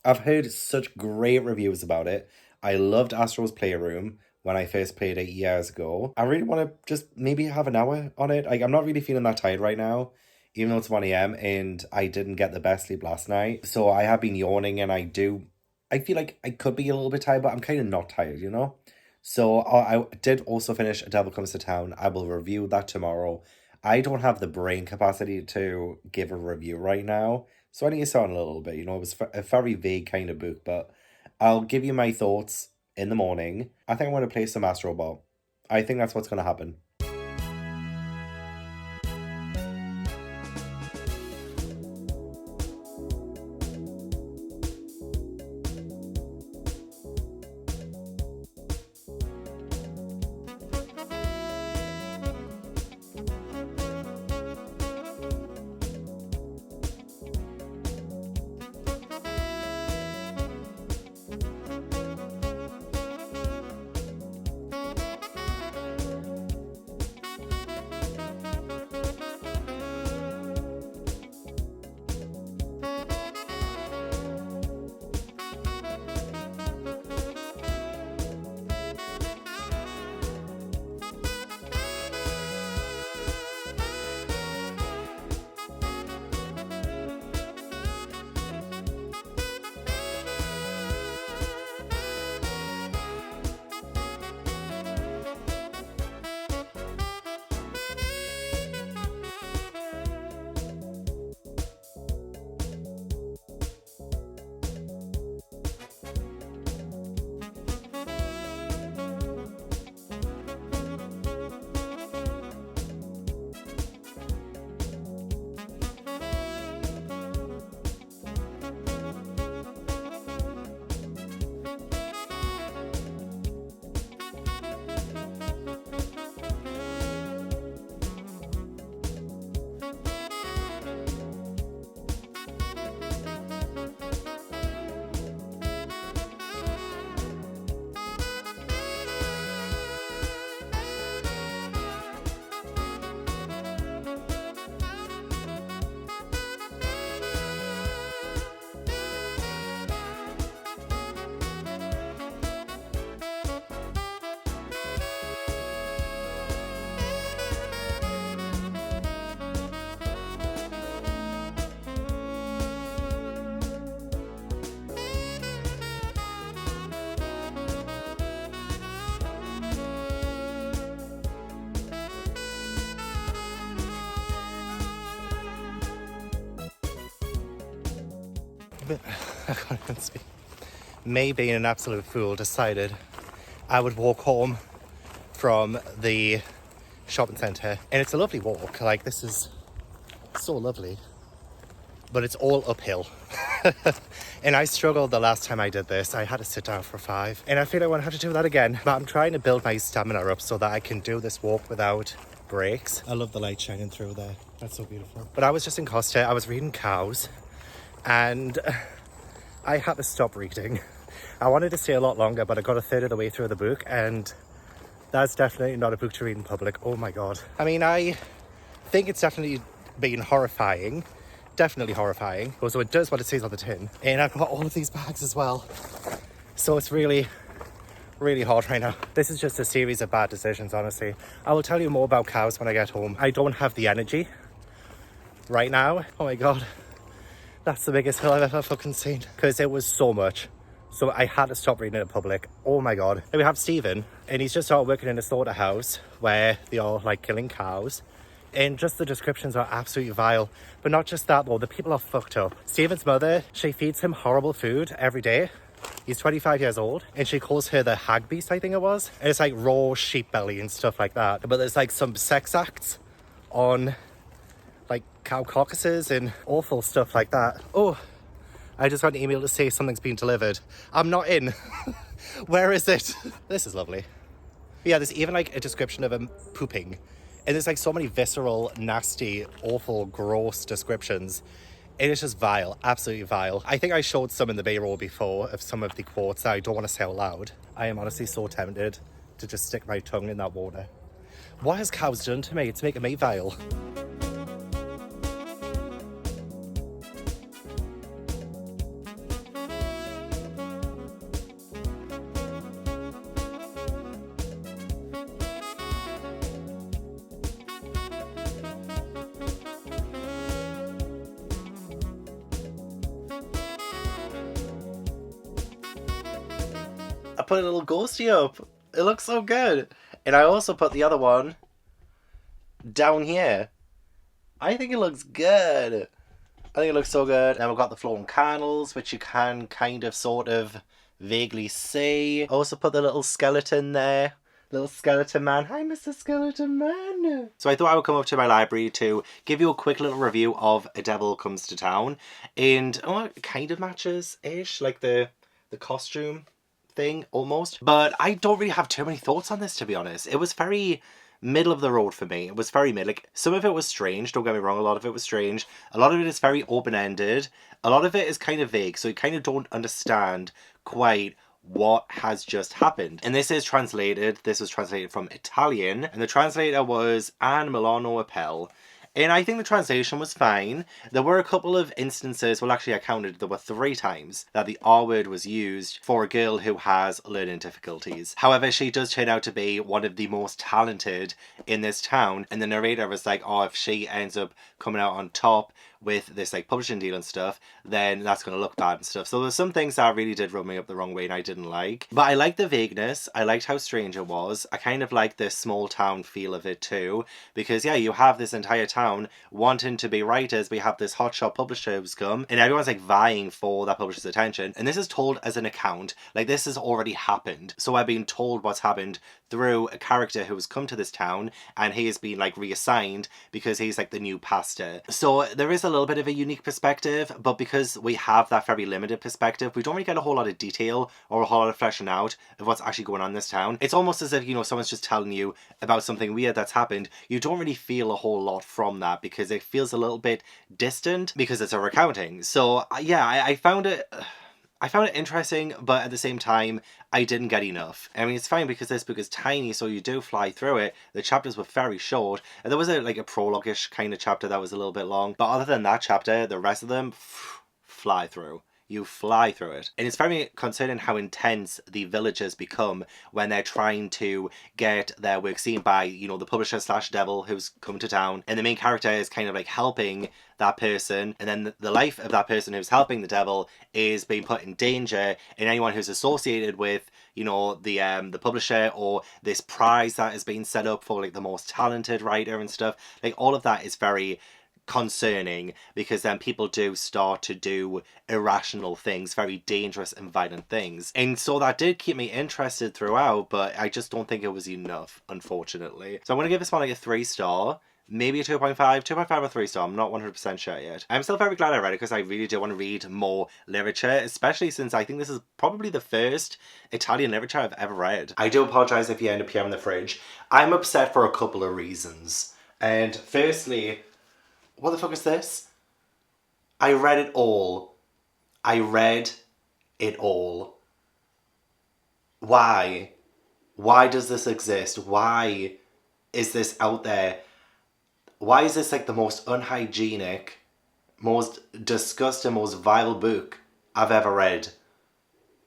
I've heard such great reviews about it. I loved Astro's Playroom when I first played it years ago. I really want to just maybe have an hour on it. Like, I'm not really feeling that tired right now, even though it's 1 a.m. and I didn't get the best sleep last night. So I have been yawning, and I feel like I could be a little bit tired, but I'm kind of not tired, you know? So I did also finish A Devil Comes to Town. I will review that tomorrow. I don't have the brain capacity to give a review right now, so I need to start a little bit. You know, it was a very vague kind of book, but I'll give you my thoughts in the morning. I think I'm going to play some Astrobot. I think that's what's going to happen. I can't even speak. Me being an absolute fool decided I would walk home from the shopping centre, and it's a lovely walk. Like, this is so lovely. but it's all uphill. And I struggled the last time I did this. I had to sit down for 5. And I feel like I won't have to do that again. But I'm trying to build my stamina up so that I can do this walk without breaks. I love the light shining through there. That's so beautiful. But I was just in Costa. I was reading Cows. And I had to stop reading. I wanted to stay a lot longer, but I got a third of the way through the book. And that's definitely not a book to read in public. Oh my God. I mean, I think it's definitely been horrifying. Definitely horrifying. So it does what it says on the tin. And I've got all of these bags as well. So it's really, really hard right now. This is just a series of bad decisions, honestly. I will tell you more about Cows when I get home. I don't have the energy right now. Oh my God. That's the biggest hill I've ever fucking seen. Because it was so much. So I had to stop reading it in public. Oh my God. And we have Stephen. And he's just started working in a slaughterhouse where they are like killing cows. And just the descriptions are absolutely vile. But not just that though, the people are fucked up. Stephen's mother, she feeds him horrible food every day. He's 25 years old. And she calls her the hag beast, I think it was. And it's like raw sheep belly and stuff like that. But there's like some sex acts on like cow carcasses and awful stuff like that. Oh, I just got an email to say something's been delivered. I'm not in. Where is it? This is lovely. Yeah, there's even like a description of him pooping. And there's like so many visceral, nasty, awful, gross descriptions. And it's just vile, absolutely vile. I think I showed some in the B-roll before of some of the quotes that I don't want to say out loud. I am honestly so tempted to just stick my tongue in that water. What has Cows done to me? It's making me vile. I put a little ghosty up. It looks so good. And I also put the other one down here. I think it looks good. I think it looks so good. Then we've got the floating candles, which you can kind of sort of vaguely see. I also put the little skeleton there. Little skeleton man. Hi, Mr. Skeleton Man. So I thought I would come up to my library to give you a quick little review of A Devil Comes to Town. And it kind of matches-ish, like the costume thing almost. But I don't really have too many thoughts on this, to be honest. It was very middle of the road for me. It was very mid. Like, some of it was strange, don't get me wrong, a lot of it was strange. A lot of it is very open-ended. A lot of it is kind of vague, so you kind of don't understand quite what has just happened. And this was translated from Italian, and the translator was Anne Milano Appel. And I think the translation was fine. There were a couple of instances, well actually I counted, there were 3 times that the R word was used for a girl who has learning difficulties. However, she does turn out to be one of the most talented in this town, and the narrator was like, oh, if she ends up coming out on top with this like publishing deal and stuff, then that's going to look bad and stuff. So there's some things that really did rub me up the wrong way and I didn't like. But I liked the vagueness. I liked how strange it was. I kind of liked this small town feel of it too. Because yeah, you have this entire town wanting to be writers. We have this hotshot publisher who's come and everyone's like vying for that publisher's attention. And this is told as an account. Like, this has already happened. So I've been told what's happened through a character who has come to this town, and he has been like reassigned because he's like the new pastor. So there is a little bit of a unique perspective, but because we have that very limited perspective, we don't really get a whole lot of detail or a whole lot of fleshing out of what's actually going on in this town. It's almost as if, you know, someone's just telling you about something weird that's happened. You don't really feel a whole lot from that because it feels a little bit distant because it's a recounting. So yeah, I found it interesting, but at the same time, I didn't get enough. I mean, it's fine because this book is tiny, so you do fly through it. The chapters were very short. And there was a prologue-ish kind of chapter that was a little bit long. But other than that chapter, the rest of them, fly through. You fly through it. And it's very concerning how intense the villagers become when they're trying to get their work seen by, you know, the publisher / devil who's come to town. And the main character is kind of like helping that person. And then the life of that person who's helping the devil is being put in danger. And anyone who's associated with, you know, the publisher or this prize that is being set up for like the most talented writer and stuff, like all of that is very concerning, because then people do start to do irrational things, very dangerous and violent things. And so that did keep me interested throughout, but I just don't think it was enough, unfortunately. So I'm going to give this one like a 3-star. maybe a 2.5, 2.5 or 3 star. I'm not 100% sure yet. I'm still very glad I read it because I really do want to read more literature, especially since I think this is probably the first Italian literature I've ever read. I do apologise if you end up here in the fridge. I'm upset for a couple of reasons. And firstly, what the fuck is this? I read it all. I read it all. Why? Why does this exist? Why is this out there? Why is this like the most unhygienic, most disgusting, most vile book I've ever read?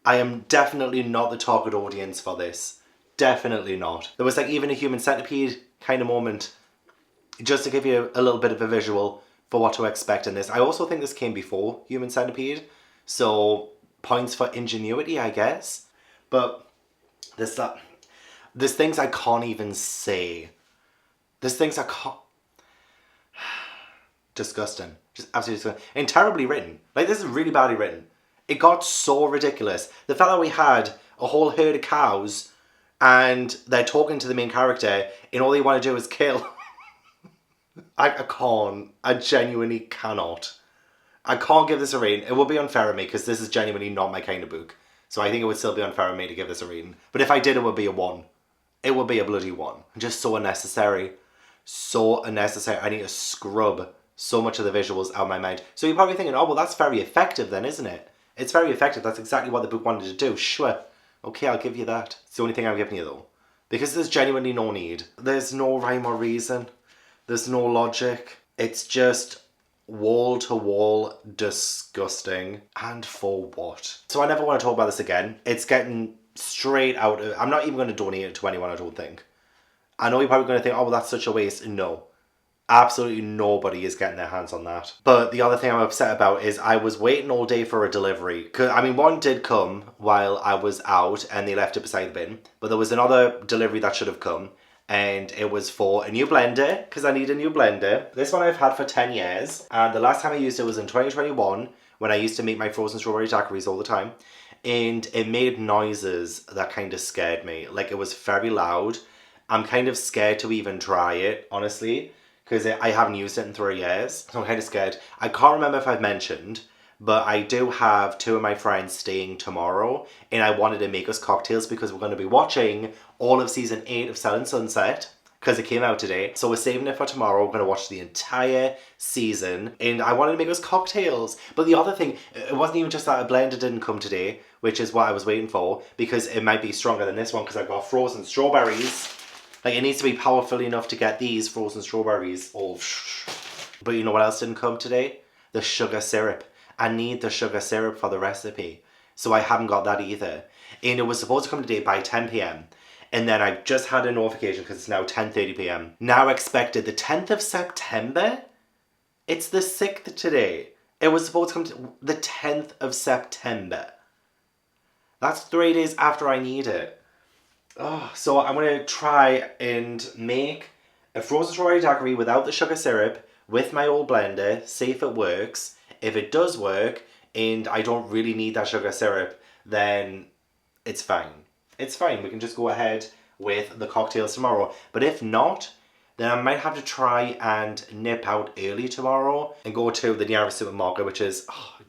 I am definitely not the target audience for this. Definitely not. There was like even a human centipede kind of moment, just to give you a little bit of a visual for what to expect in this. I also think this came before Human Centipede, so points for ingenuity, I guess. But there's things I can't even say. There's things I can't... Disgusting. Just absolutely disgusting. And terribly written. Like, this is really badly written. It got so ridiculous. The fact that we had a whole herd of cows and they're talking to the main character and all they want to do is kill... I can't. I genuinely cannot. I can't give this a rating. It would be unfair of me because this is genuinely not my kind of book. So I think it would still be unfair of me to give this a rating. But if I did, it would be a 1. It would be a bloody 1. Just so unnecessary. So unnecessary. I need to scrub so much of the visuals out of my mind. So you're probably thinking, oh, well, that's very effective then, isn't it? It's very effective. That's exactly what the book wanted to do. Sure. Okay, I'll give you that. It's the only thing I'm giving you, though. Because there's genuinely no need. There's no rhyme or reason. There's no logic. It's just wall-to-wall disgusting. And for what? So I never want to talk about this again. It's getting straight out of... I'm not even going to donate it to anyone, I don't think. I know you're probably going to think, oh, well, that's such a waste. No. Absolutely nobody is getting their hands on that. But the other thing I'm upset about is I was waiting all day for a delivery. I mean, one did come while I was out and they left it beside the bin. But there was another delivery that should have come. And it was for a new blender, because I need a new blender. This one I've had for 10 years. And the last time I used it was in 2021, when I used to make my frozen strawberry daiquiris all the time. And it made noises that kind of scared me. Like, it was very loud. I'm kind of scared to even try it, honestly. Because I haven't used it in 3 years. So I'm kind of scared. I can't remember if I've mentioned, but I do have 2 of my friends staying tomorrow. And I wanted to make us cocktails because we're going to be watching all of season 8 of Selling Sunset. Because it came out today. So we're saving it for tomorrow. We're going to watch the entire season. And I wanted to make us cocktails. But the other thing, it wasn't even just that a blender didn't come today, which is what I was waiting for. Because it might be stronger than this one because I've got frozen strawberries. Like, it needs to be powerful enough to get these frozen strawberries all... But you know what else didn't come today? The sugar syrup. I need the sugar syrup for the recipe. So I haven't got that either. And it was supposed to come today by 10 p.m. And then I just had a notification because it's now 10:30 p.m. Now expected the 10th of September? It's the 6th today. It was supposed to come the 10th of September. That's 3 days after I need it. Oh, so I'm going to try and make a frozen strawberry daiquiri without the sugar syrup with my old blender, see if it works. If it does work and I don't really need that sugar syrup, then it's fine. It's fine. We can just go ahead with the cocktails tomorrow. But if not, then I might have to try and nip out early tomorrow and go to the nearest supermarket, which is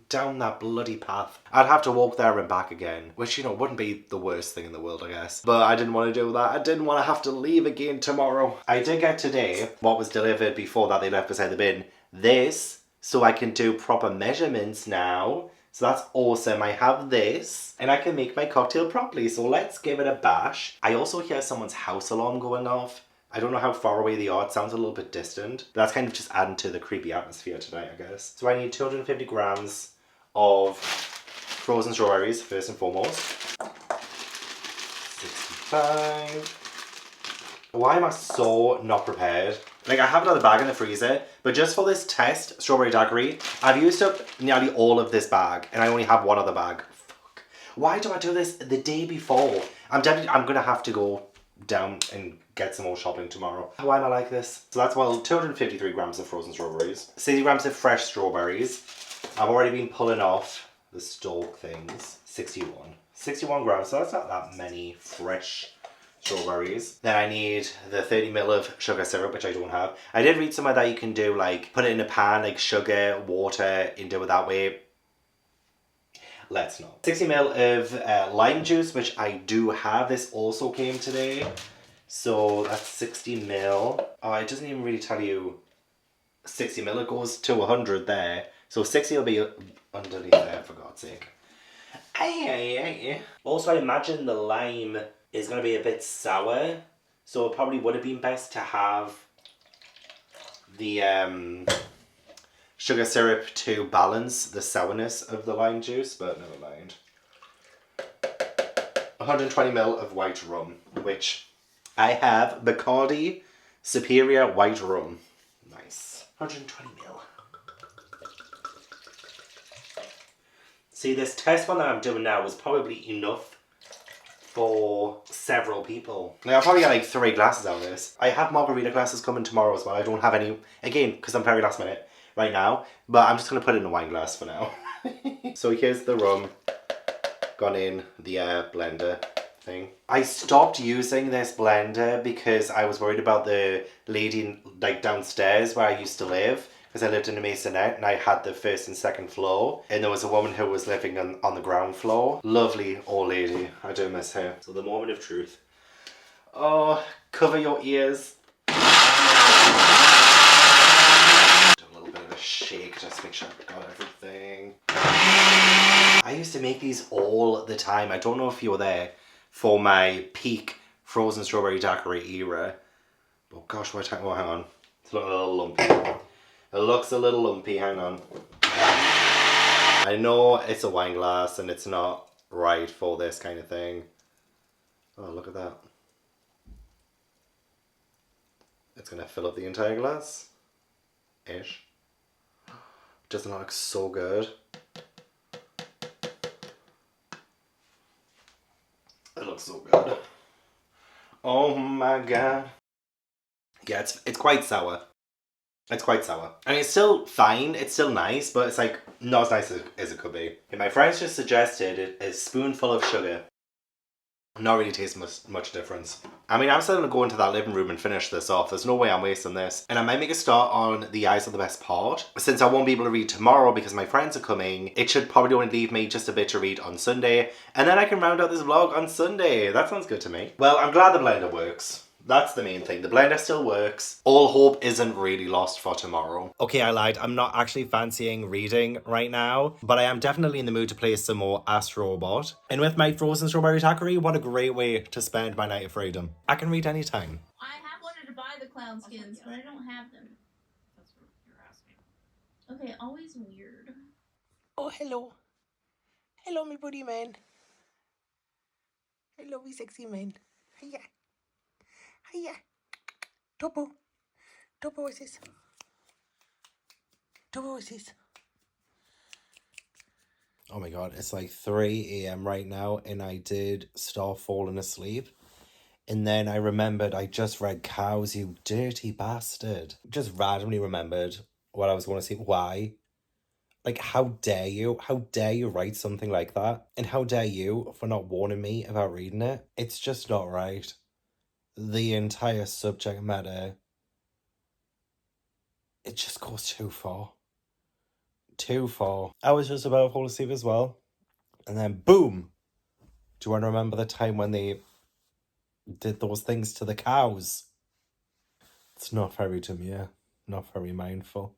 down that bloody path. I'd have to walk there and back again, which, you know, wouldn't be the worst thing in the world, I guess. But I didn't want to do that. I didn't want to have to leave again tomorrow. I did get today what was delivered before that they left beside the bin. This, so I can do proper measurements now. So that's awesome. I have this and I can make my cocktail properly. So let's give it a bash. I also hear someone's house alarm going off. I don't know how far away they are. It sounds a little bit distant. But that's kind of just adding to the creepy atmosphere tonight, I guess. So I need 250 grams of frozen strawberries, first and foremost. 65. Why am I so not prepared? Like, I have another bag in the freezer, but just for this test strawberry daiquiri, I've used up nearly all of this bag, and I only have one other bag. Fuck. Why do I do this the day before? I'm gonna have to go down and get some more shopping tomorrow. Why am I like this? So that's, well, 253 grams of frozen strawberries, 60 grams of fresh strawberries. I've already been pulling off the stalk things. 61 grams, so that's not that many fresh strawberries. Then I need the 30ml of sugar syrup, which I don't have. I did read somewhere that you can do like, put it in a pan, like sugar, water, and do it that way. Let's not. 60ml of lime juice, which I do have. This also came today. So that's 60ml. Oh, it doesn't even really tell you 60ml. It goes to 100 there. So 60 will be underneath there, for God's sake. Also, I imagine the lime is going to be a bit sour. So it probably would have been best to have the sugar syrup to balance the sourness of the lime juice, but never mind. 120ml of white rum, which I have Bacardi Superior White Rum. Nice. 120ml. See, this test one that I'm doing now was probably enough for several people. Like, I'll probably get like 3 glasses out of this. I have margarita glasses coming tomorrow as well. I don't have any, again, because I'm very last minute right now, but I'm just going to put it in a wine glass for now. So here's the rum gone in the blender thing. I stopped using this blender because I was worried about the lady like downstairs where I used to live, because I lived in a maisonette and I had the 1st and 2nd floor, and there was a woman who was living on the ground floor. Lovely old lady. I do miss her. So the moment of truth. Oh, cover your ears. Do a little bit of a shake just to make sure I've got everything. I used to make these all the time. I don't know if you were there for my peak frozen strawberry daiquiri era. Oh gosh, what time? Oh, hang on. It's looking a little lumpy. It looks a little lumpy, hang on. I know it's a wine glass and it's not right for this kind of thing. Oh, look at that. It's gonna fill up the entire glass. Ish. Doesn't look so good. It looks so good. Oh my god. Yeah, it's quite sour. It's quite sour. I mean, it's still fine. It's still nice, but it's like not as nice as it could be. And my friends just suggested a spoonful of sugar. Not really tastes much difference. I mean, I'm still going to go into that living room and finish this off. There's no way I'm wasting this. And I might make a start on The Eyes of the Best Part. Since I won't be able to read tomorrow because my friends are coming, it should probably only leave me just a bit to read on Sunday. And then I can round out this vlog on Sunday. That sounds good to me. Well, I'm glad the blender works. That's the main thing. The blender still works. All hope isn't really lost for tomorrow. Okay, I lied. I'm not actually fancying reading right now, but I am definitely in the mood to play some more Astrobot. And with my frozen strawberry daiquiri, what a great way to spend my night of freedom. I can read anytime. I have wanted to buy the clown skins, but I don't have them. That's what you're asking. Okay, always weird. Oh, hello. Hello, me booty man. Hello, me sexy man. Hiya. Hiya. Topo. Topo, what's this? Topo, what's this? Oh my god, it's like 3 a.m. right now and I did start falling asleep. And then I remembered I just read Cows, you dirty bastard. Just randomly remembered what I was going to say. Why? Like, how dare you? How dare you write something like that? And how dare you for not warning me about reading it? It's just not right. The entire subject matter, it just goes too far. Too far. I was just about to fall asleep as well. And then boom! Do you want to remember the time when they did those things to the cows? It's not very demure. Not very mindful.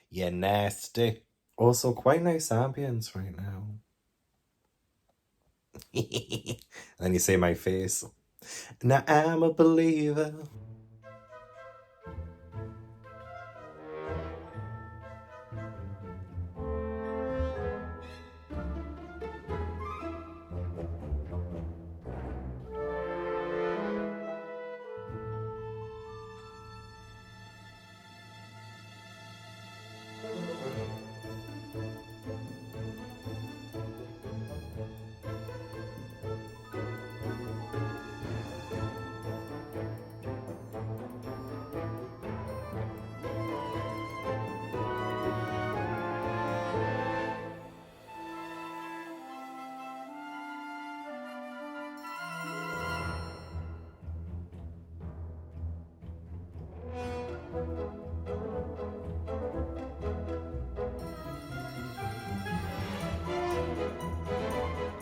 Yeah, nasty. Also, quite nice ambience right now. And then you see my face. Now I'm a believer.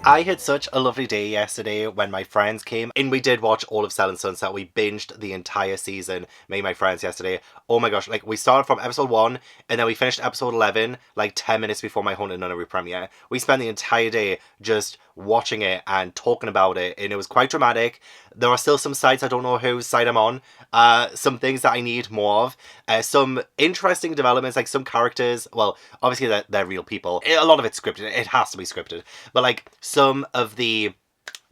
I had such a lovely day yesterday when my friends came and we did watch all of Selling Sunset. We binged the entire season, me and my friends yesterday. Oh my gosh, like we started from episode 1 and then we finished episode 11 like 10 minutes before my Haunted Nunnery premiere. We spent the entire day just watching it and talking about it, and it was quite dramatic. There are still some sites I don't know whose side I'm on. Some things that I need more of. Some interesting developments, like some characters. Well, obviously they're real people. A lot of it's scripted. It has to be scripted. But like some of the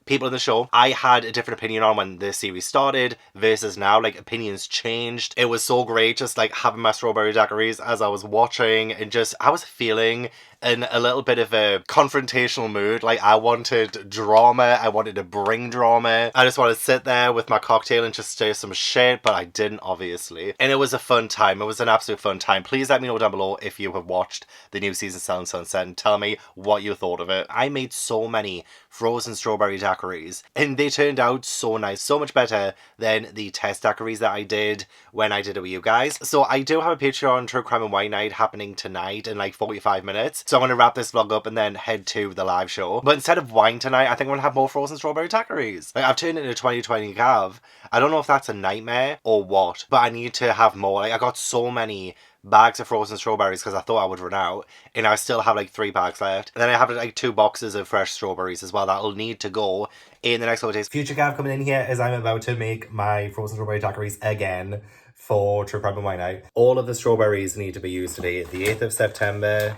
people in the show, I had a different opinion on when the series started versus now. Like, opinions changed. It was so great just like having my strawberry daiquiris as I was watching, and just I was feeling in a little bit of a confrontational mood. Like, I wanted drama. I wanted to bring drama. I just wanted to sit there with my cocktail and just stir some shit, but I didn't, obviously. And it was a fun time. It was an absolute fun time. Please let me know down below if you have watched the new season of Selling Sunset and tell me what you thought of it. I made so many frozen strawberry daiquiris and they turned out so nice. So much better than the test daiquiris that I did when I did it with you guys. So I do have a Patreon True Crime and Wine Night happening tonight in like 45 minutes. So I'm going to wrap this vlog up and then head to the live show. But instead of wine tonight, I think I'm going to have more frozen strawberry daiquiris. Like, I've turned it into 2020 Gav. I don't know if that's a nightmare or what, but I need to have more. Like, I got so many bags of frozen strawberries because I thought I would run out, and I still have like 3 bags left. And then I have like 2 boxes of fresh strawberries as well that'll need to go in the next couple of days. Future Gav coming in here as I'm about to make my frozen strawberry daiquiris again for True Crime and Wine Night. All of the strawberries need to be used today. The 8th of September,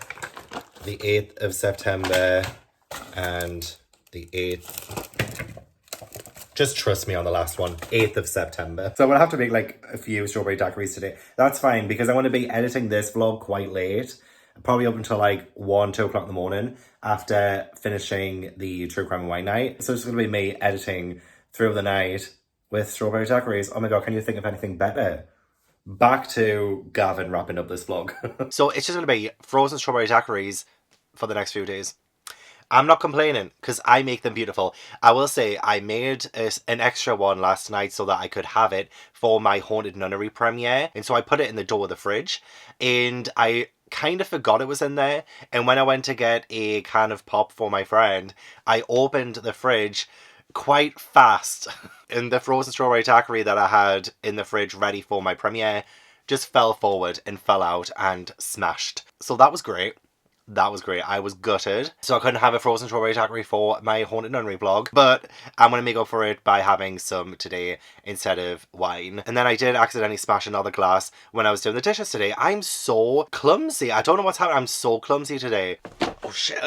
the 8th of September, and the 8th. Just trust me on the last one, 8th of September. So I'm going to have to make like a few strawberry daiquiris today. That's fine because I'm going to be editing this vlog quite late. Probably up until like 1, 2 o'clock in the morning after finishing the True Crime and Wine Night. So it's going to be me editing through the night with strawberry daiquiris. Oh my god, can you think of anything better? Back to Gavin wrapping up this vlog. So it's just going to be frozen strawberry daiquiris for the next few days. I'm not complaining because I make them beautiful. I will say I made an extra one last night so that I could have it for my Haunted Nunnery premiere. And so I put it in the door of the fridge and I kind of forgot it was in there. And when I went to get a can of pop for my friend, I opened the fridge quite fast and the frozen strawberry daiquiri that I had in the fridge ready for my premiere just fell forward and fell out and smashed. So that was great. That was great. I was gutted. So I couldn't have a frozen strawberry daiquiri for my Haunted Nunnery vlog. But I'm going to make up for it by having some today instead of wine. And then I did accidentally smash another glass when I was doing the dishes today. I'm so clumsy. I don't know what's happening. I'm so clumsy today. Oh shit.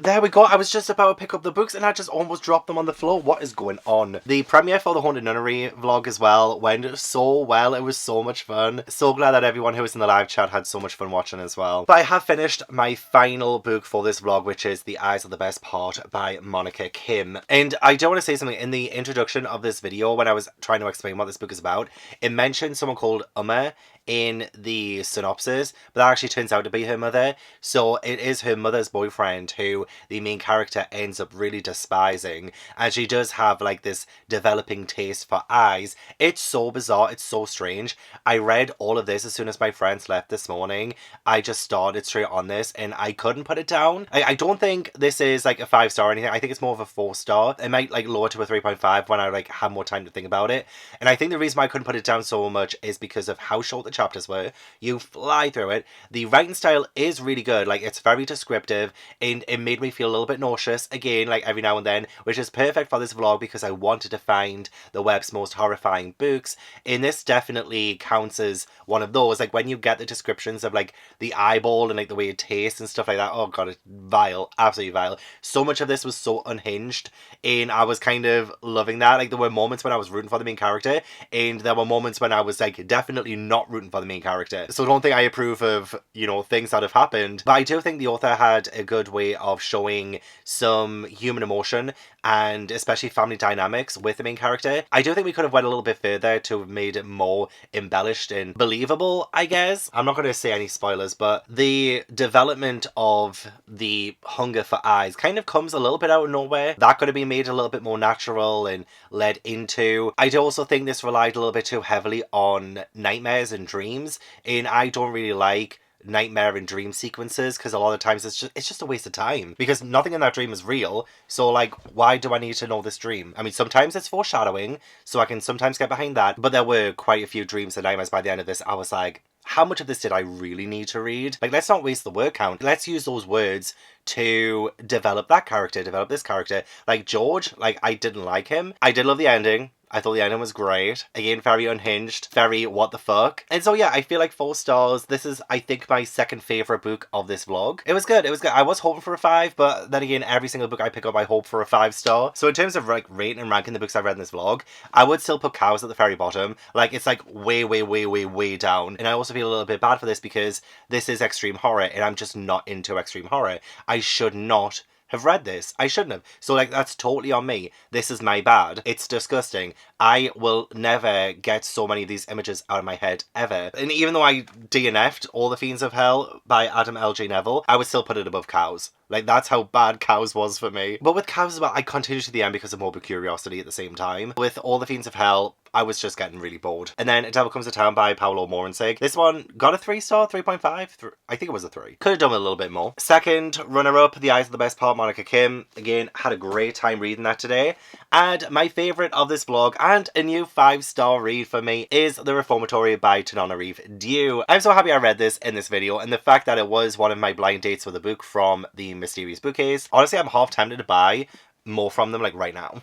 There we go. I was just about to pick up the books and I just almost dropped them on the floor. What is going on? The premiere for the Haunted Nunnery vlog as well went so well. It was so much fun. So glad that everyone who was in the live chat had so much fun watching as well. But I have finished my final book for this vlog, which is The Eyes Are the Best Part by Monika Kim. And I do want to say something. In the introduction of this video, when I was trying to explain what this book is about, it mentioned someone called Uma in the synopsis, but that actually turns out to be her mother. So it is her mother's boyfriend who the main character ends up really despising, and she does have like this developing taste for eyes. It's so bizarre. It's so strange. I read all of this as soon as my friends left this morning. I just started straight on this and I couldn't put it down. I don't think this is like a 5-star or anything. I think it's more of a 4-star. It might like lower to a 3.5 when I like have more time to think about it. And I think the reason why I couldn't put it down so much is because of how short the chapters were. You fly through it. The writing style is really good. Like, it's very descriptive and it made me feel a little bit nauseous again, like every now and then, which is perfect for this vlog because I wanted to find the web's most horrifying books, and this definitely counts as one of those. Like, when you get the descriptions of like the eyeball and like the way it tastes and stuff like that, oh god, it's vile, absolutely vile. So much of this was so unhinged and I was kind of loving that. Like, there were moments when I was rooting for the main character and there were moments when I was like definitely not rooting for the main character. So don't think I approve of, you know, things that have happened, but I do think the author had a good way of showing some human emotion and especially family dynamics with the main character. I do think we could have went a little bit further to have made it more embellished and believable, I guess. I'm not going to say any spoilers, but the development of the hunger for eyes kind of comes a little bit out of nowhere. That could have been made a little bit more natural and led into. I do also think this relied a little bit too heavily on nightmares and dreams, and I don't really like nightmare and dream sequences, because a lot of times it's just a waste of time, because nothing in that dream is real. So like, why do I need to know this dream? I mean, sometimes it's foreshadowing, so I can sometimes get behind that, but there were quite a few dreams and nightmares by the end of this. I was like, how much of this did I really need to read? Like, let's not waste the word count. Let's use those words to develop that character, develop this character. Like George, like, I didn't like him. I did love the ending. I thought the ending was great. Again, very unhinged, very what the fuck. And so yeah, I feel like 4 stars. This is, I think, my second favourite book of this vlog. It was good, it was good. I was hoping for a 5, but then again, every single book I pick up, I hope for a 5-star. So in terms of like rating and ranking the books I've read in this vlog, I would still put Cows at the very bottom. Like, it's like way down. And I also feel a little bit bad for this because this is extreme horror and I'm just not into extreme horror. I should not have read this. I shouldn't have. So like, that's totally on me. This is my bad. It's disgusting. I will never get so many of these images out of my head ever. And even though I DNF'd all the Fiends of Hell by Adam L.J. Nevill, I would still put it above Cows. Like, that's how bad Cows was for me. But with Cows as well, I continued to the end because of morbid curiosity at the same time. With all the Fiends of Hell, I was just getting really bored. And then A Devil Comes to Town by Paolo Maurensig. This one got a 3-star, 3.5. I think it was a 3. Could have done with a little bit more. Second runner-up, The Eyes of the Best Part, Monika Kim. Again, had a great time reading that today. And my favourite of this vlog, and a new 5-star read for me, is The Reformatory by Tananarive Due. I'm so happy I read this in this video, and the fact that it was one of my blind dates for the book from the mysterious bookcase. Honestly, I'm half tempted to buy more from them, like, right now.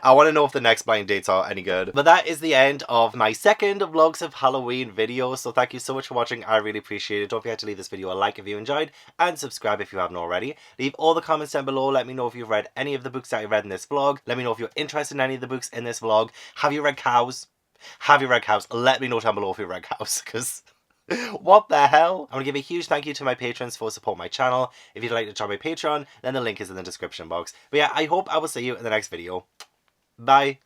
I want to know if the next blind dates are any good. But that is the end of my second Vlogs of Halloween video. So thank you so much for watching. I really appreciate it. Don't forget to leave this video a like if you enjoyed, and subscribe if you haven't already. Leave all the comments down below. Let me know if you've read any of the books that I read in this vlog. Let me know if you're interested in any of the books in this vlog. Have you read Cows? Have you read Cows? Let me know down below if you read Cows, because what the hell? I want to give a huge thank you to my patrons for supporting my channel. If you'd like to join my Patreon, then the link is in the description box. But yeah, I hope I will see you in the next video. Bye.